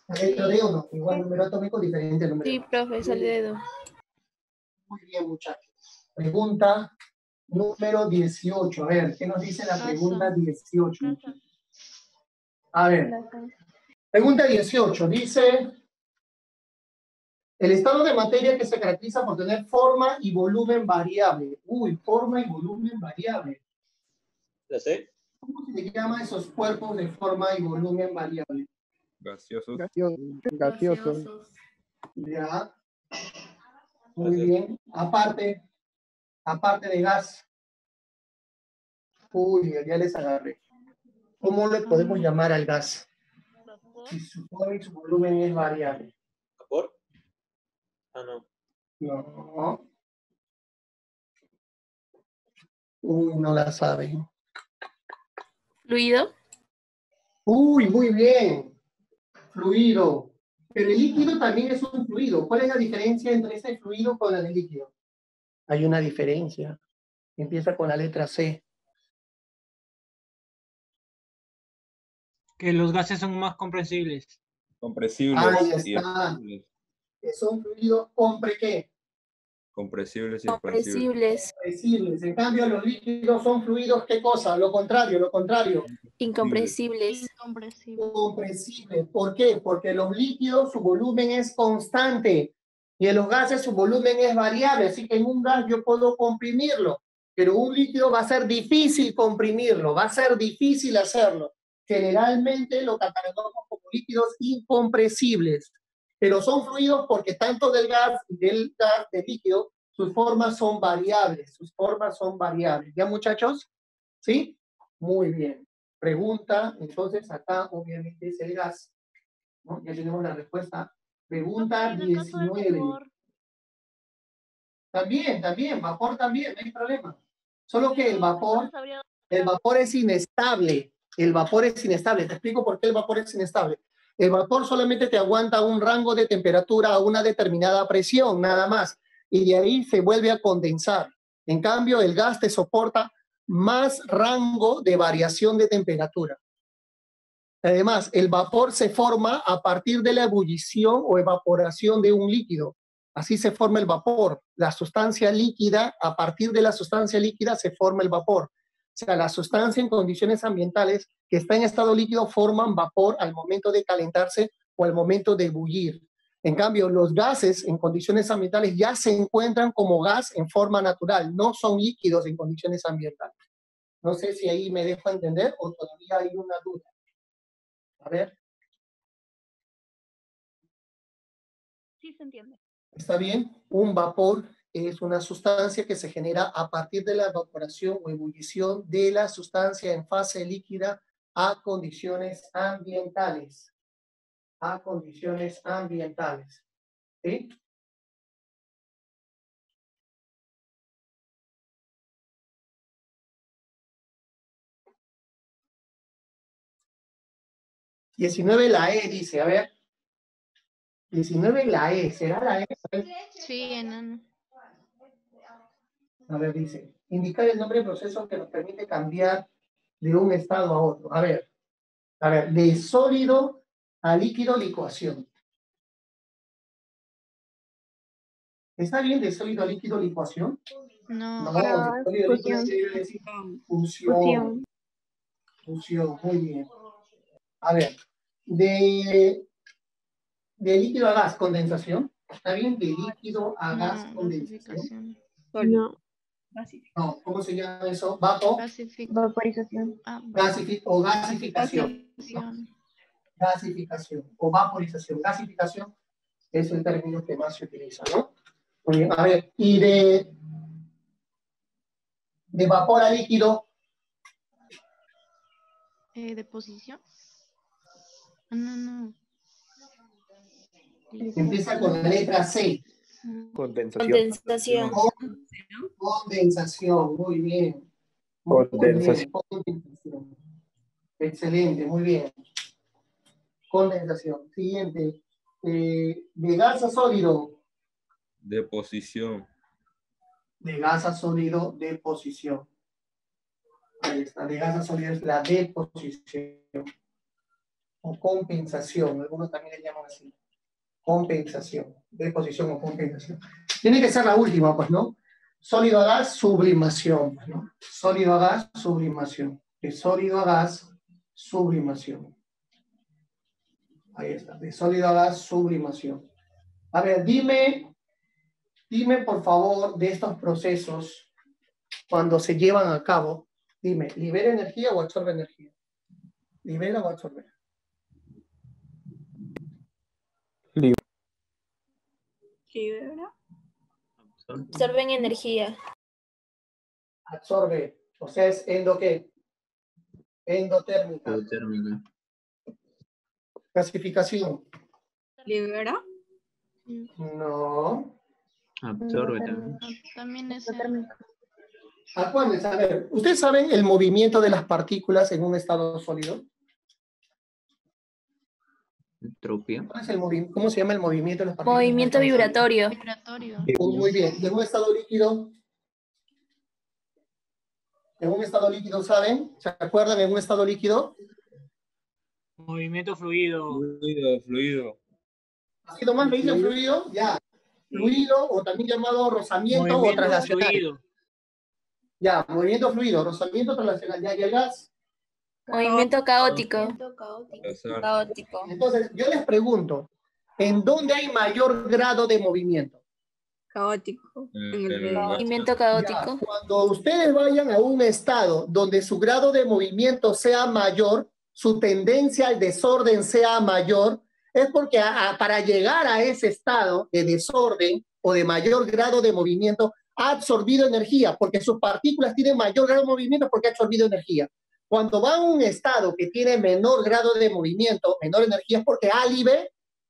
¿La letra D o no? Igual número atómico, diferente número. Sí, profe, sale dedo. Muy bien, muchachos. Pregunta número 18. A ver, ¿qué nos dice la pregunta 18? A ver, pregunta 18. Dice, el estado de materia que se caracteriza por tener forma y volumen variable. Uy, forma y volumen variable. ¿La sé? ¿Cómo se le llama a esos cuerpos de forma y volumen variable? Gaseosos. Gaseosos. Ya. Muy bien. Aparte de gas. Uy, ya les agarré. ¿Cómo le podemos llamar al gas? Si su forma y su volumen es variable. ¿Vapor? Ah, no. No. Uy, no la saben. ¿Fluido? Uy, muy bien. Fluido. Pero el líquido también es un fluido. ¿Cuál es la diferencia entre ese fluido con el líquido? Hay una diferencia. Empieza con la letra C. Que los gases son más comprensibles. Compresibles. Ahí y está. expansibles. Es un fluido ¿qué? Compresibles y expansibles. Compresibles. Compresibles. En cambio, los líquidos son fluidos, ¿qué cosa? Lo contrario. Incompresibles. Compresibles. ¿Por qué? Porque los líquidos, su volumen es constante. Y en los gases, su volumen es variable. Así que en un gas yo puedo comprimirlo. Pero un líquido va a ser difícil comprimirlo. Va a ser difícil hacerlo. Generalmente lo catalogamos como líquidos incompresibles. Pero son fluidos porque tanto del gas y del líquido, sus formas son variables. ¿Ya, muchachos? ¿Sí? Muy bien. Pregunta, entonces acá obviamente es el gas, ¿no? Ya tenemos la respuesta. Pregunta 19. También, vapor también, no hay problema. Solo que el vapor es inestable. El vapor es inestable. Te explico por qué el vapor es inestable. El vapor solamente te aguanta un rango de temperatura a una determinada presión, nada más. Y de ahí se vuelve a condensar. En cambio, el gas te soporta más rango de variación de temperatura. Además, el vapor se forma a partir de la ebullición o evaporación de un líquido. Así se forma el vapor. La sustancia líquida, a partir de la sustancia líquida se forma el vapor. O sea, la sustancia en condiciones ambientales que está en estado líquido forman vapor al momento de calentarse o al momento de ebullir. En cambio, los gases en condiciones ambientales ya se encuentran como gas en forma natural, no son líquidos en condiciones ambientales. No sé si ahí me dejo entender o todavía hay una duda. A ver. Sí, se entiende. ¿Está bien? Un vapor es una sustancia que se genera a partir de la evaporación o ebullición de la sustancia en fase líquida a condiciones ambientales. ¿Sí? $19 la E dice, a ver. 19 la E, ¿será la E? Sí, enano. A ver, dice, indicar el nombre del proceso que nos permite cambiar de un estado a otro. A ver, de sólido a líquido, licuación. ¿Está bien de sólido a líquido, licuación? No. No, de sólido a líquido quiere decir fusión. Fusión, muy bien. A ver, de líquido a gas, condensación. ¿Está bien? De líquido a gas, condensación. No. No, ¿cómo se llama eso? Vaporización. O gasificación. Gasificación o vaporización. Gasificación es el término que más se utiliza, ¿no? Muy bien, a ver, y de vapor a líquido. Deposición. No. Empieza con la letra C. Condensación. Condensación, muy bien. Condensación. Condensación. Excelente, muy bien. Condensación. Siguiente. De gas a sólido. Deposición. De gas a sólido, deposición. Ahí está. De gas a sólido es la deposición. O compensación. Algunos también le llaman así. Compensación. Deposición o compensación. Tiene que ser la última, pues, ¿no? Sólido a gas, sublimación, ¿no? Sólido a gas, sublimación. De sólido a gas, sublimación. Ahí está. De sólido a gas, sublimación. A ver, dime por favor de estos procesos cuando se llevan a cabo. Dime, ¿libera energía o absorbe energía? ¿Libera o absorbe? Libera. Absorben energía. Absorbe. O sea, es ¿qué? Endotérmica. Endotérmica. Clasificación. Libera. No. Absorbe también. También es Acuérdense, a ver, ¿ustedes saben el movimiento de las partículas en un estado sólido? Entropía. ¿Cómo se llama el movimiento de las partículas? Movimiento vibratorio. Muy bien. ¿Y en un estado líquido? ¿En un estado líquido saben? ¿Se acuerdan en un estado líquido? Movimiento fluido. Fluido. ¿Ha sido más leído fluido? Ya. Fluido o también llamado rozamiento o traslacional. Fluido. Ya, movimiento fluido, rozamiento traslacional. Ya, ¿y el gas? Movimiento caótico. Entonces, yo les pregunto, ¿en dónde hay mayor grado de movimiento? Caótico. Movimiento caótico. Ya, cuando ustedes vayan a un estado donde su grado de movimiento sea mayor, su tendencia al desorden sea mayor, es porque para llegar a ese estado de desorden o de mayor grado de movimiento, ha absorbido energía, porque sus partículas tienen mayor grado de movimiento porque ha absorbido energía. Cuando va a un estado que tiene menor grado de movimiento, menor energía, es porque ha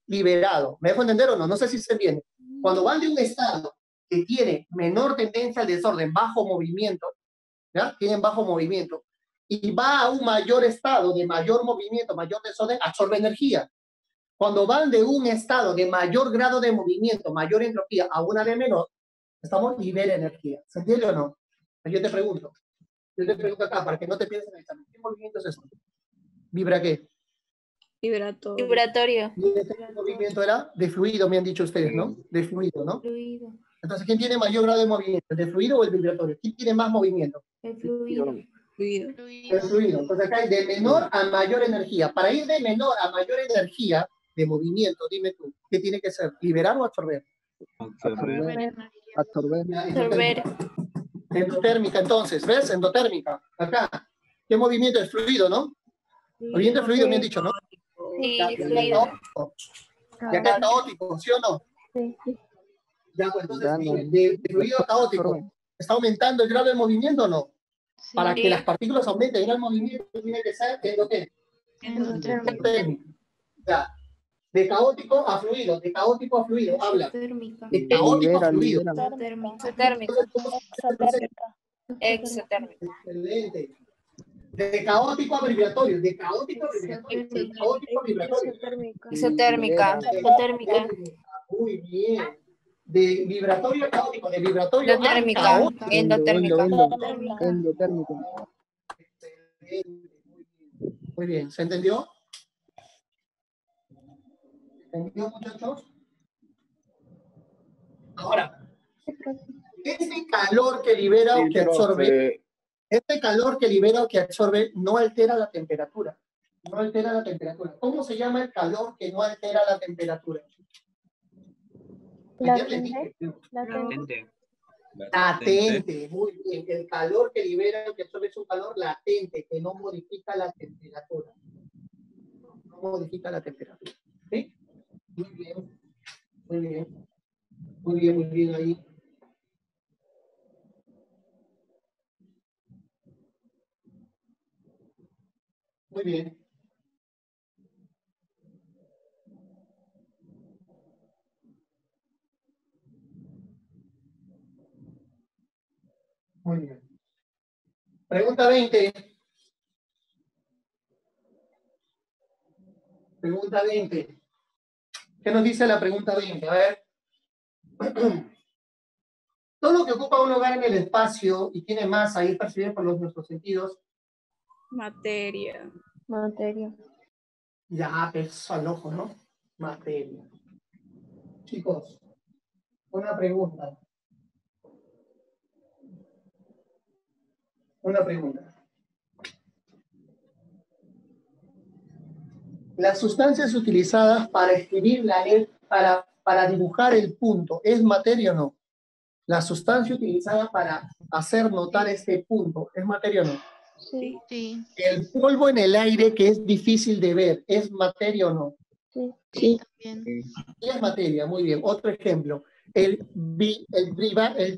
liberado. ¿Me dejo entender o no? No sé si se entiende. Cuando van de un estado que tiene menor tendencia al desorden, bajo movimiento, ¿ya? Tienen bajo movimiento, y va a un mayor estado de mayor movimiento, mayor desorden, absorbe energía. Cuando van de un estado de mayor grado de movimiento, mayor entropía, a una de menor, estamos libera energía. ¿Se entiende o no? Yo te pregunto acá, para que no te pienses en el examen. ¿Qué movimiento es eso? ¿Vibra qué? Vibratorio. ¿Y este movimiento era de fluido, me han dicho ustedes, ¿no? De fluido, ¿no? Fluido. Entonces, ¿quién tiene mayor grado de movimiento? ¿El de fluido o el vibratorio? ¿Quién tiene más movimiento? El fluido. El fluido. Entonces, acá hay de menor a mayor energía. Para ir de menor a mayor energía de movimiento, dime tú, ¿qué tiene que ser? ¿Liberar o absorber? Absorber. Endotérmica, entonces, ¿ves? Endotérmica. Acá. ¿Qué movimiento es? Fluido, ¿no? Movimiento fluido me han dicho, ¿no? Sí, Ya, fluido. Y acá es caótico, ¿sí o no? Sí. Ya, pues entonces, de fluido a caótico, ¿está aumentando el grado de movimiento o no? Para que las partículas aumenten el grado de movimiento, tiene que ser endotérmico. Ya. De caótico a fluido, habla. De caótico a fluido. Exotérmica. Excelente. De caótico a vibratorio, de caótico a vibratorio. Exotérmica. Muy bien. De vibratorio a caótico, de vibratorio a Endotérmica. caótico. Endotérmica. Endotérmico. Muy bien, ¿se entendió? ¿Se entendió, muchachos? Ahora, este calor que libera o que absorbe, este calor que libera o que absorbe no altera la temperatura. No altera la temperatura. ¿Cómo se llama el calor que no altera la temperatura? Latente. Latente, muy bien. El calor que libera o que absorbe es un calor latente, que no modifica la temperatura. No modifica la temperatura. ¿Sí? Muy bien. Muy bien. Muy bien, muy bien ahí. Muy bien. Muy bien. Pregunta 20. Pregunta 20. ¿Qué nos dice la pregunta 20? A ver. Todo lo que ocupa un lugar en el espacio y tiene masa y es percibido por nuestros sentidos. Materia. Ya, pues al ojo, ¿no? Materia. Chicos, una pregunta. Una pregunta. Las sustancias utilizadas para escribir la letra, para dibujar el punto, ¿es materia o no? La sustancia utilizada para hacer notar este punto, ¿es materia o no? Sí. El polvo en el aire que es difícil de ver, ¿es materia o no? Sí, también. Sí es materia, muy bien. Otro ejemplo, el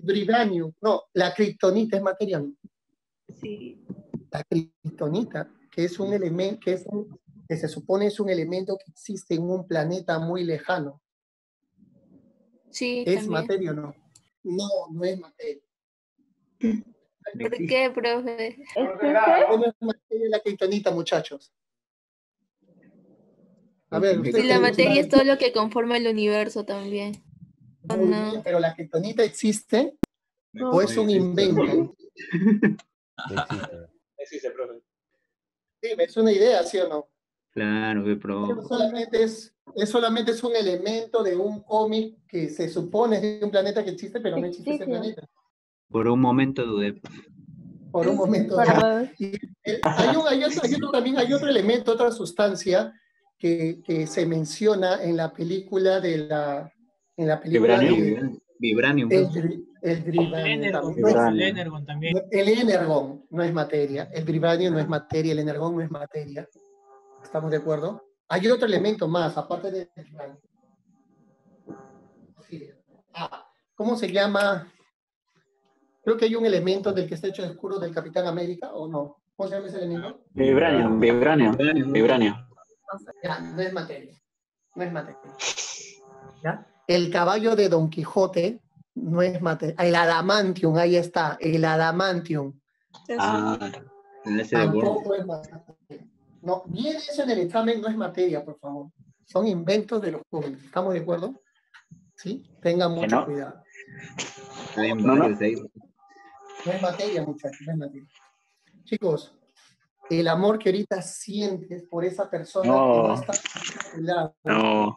brivanium, no, la kriptonita es materia, ¿no? Sí. La kriptonita, que es un elemento, que se supone es un elemento que existe en un planeta muy lejano. Sí, ¿Es también. materia o no? No, no es materia. ¿Por qué, profe? No es materia la kriptonita, muchachos. A ver, Si ustedes la tienen materia es que- todo lo que conforma el universo también. ¿O Muy no? bien, pero la kriptonita existe No, o es un invento. Existe, profe. Sí, es una idea, ¿sí o no? Claro, que pro. Solamente es un elemento de un cómic que se supone es de un planeta que existe, pero no existe ese planeta. Por un momento dudé. Por un momento. Y hay otro elemento, otra sustancia que se menciona en la película Vibranium. Vibranium. el Vibranium también. El Energon también. El energón no es materia, el Vibranium no es materia, el energón no es materia. ¿Estamos de acuerdo? Hay otro elemento más, aparte del Vibranium. Sí. ¿Cómo se llama? Creo que hay un elemento del que está hecho de escudo del Capitán América, ¿o no? ¿Cómo se llama ese elemento? Vibranio. Ya, no es materia. No es materia. ¿Ya? El caballo de Don Quijote no es materia. El adamantium, ahí está. El adamantium. Tampoco es materia. No, viene eso en el examen, no es materia, por favor. Son inventos de los jóvenes. ¿Estamos de acuerdo? ¿Sí? Tengan mucho cuidado. No es materia, muchachos, no es materia. Chicos, el amor que ahorita sientes por esa persona que no está a tu lado,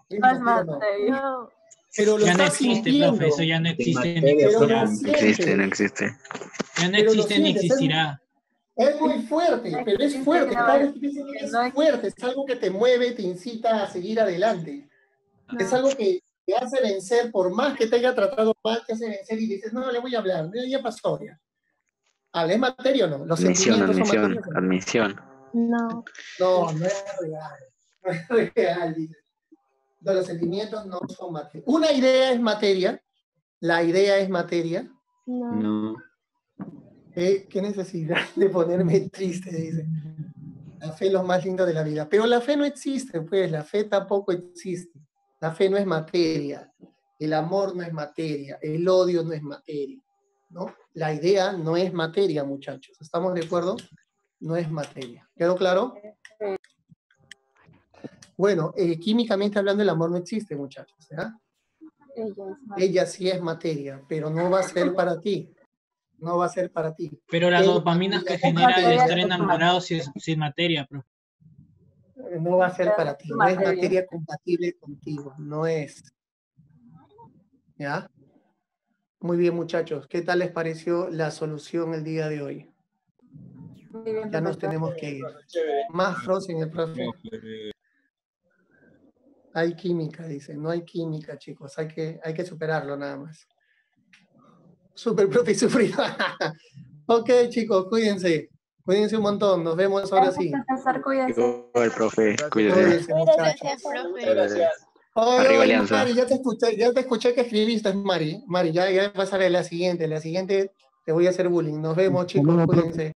¿es materia o no? Pero lo Ya no estás existe, sintiendo. profe, eso ya no existe ni Pero lo existirá. sientes. No existe. Ya no Pero lo existe ni sientes, existirá. Es muy fuerte, pero es fuerte. Cada vez que piensas que es fuerte, es algo que te mueve, te incita a seguir adelante. Es algo que te hace vencer, por más que te haya tratado mal, te hace vencer y dices, no, le voy a hablar, ya pasó ya. ¿Hablé materia o no? Los sentimientos son materia. Admisión. No. No, no es real. No es real, dice. No, los sentimientos no son materia. Una idea es materia. La idea es materia. No. ¿Qué necesidad de ponerme triste? Dice. La fe es lo más lindo de la vida. Pero la fe no existe, pues. La fe tampoco existe. La fe no es materia. El amor no es materia. El odio no es materia. ¿No? La idea no es materia, muchachos. ¿Estamos de acuerdo? No es materia. ¿Quedó claro? Bueno, químicamente hablando, el amor no existe, muchachos. ¿Ya? Ella sí es materia, pero no va a ser para ti. No va a ser para ti. Pero la ¿Qué dopamina que genera el estar enamorado sí es materia, profe. No va a ser para ti, no es materia compatible contigo, no es. ¿Ya? Muy bien, muchachos, ¿qué tal les pareció la solución el día de hoy? Ya nos tenemos que ir. Más Frozen el profe. Hay química, dice, no hay química, chicos, hay que superarlo nada más. Super profe sufrido. Ok, chicos, cuídense. Cuídense un montón, nos vemos ahora sí. Profesor, cuídese. Igual, profe, cuídese. Cuídense, muchachos. Gracias, profe. Gracias. Oye, Arriba oye, Alianza. Mari, ya te escuché que escribiste, Mari. Mari, ya pasaré la siguiente te voy a hacer bullying. Nos vemos, chicos, cuídense.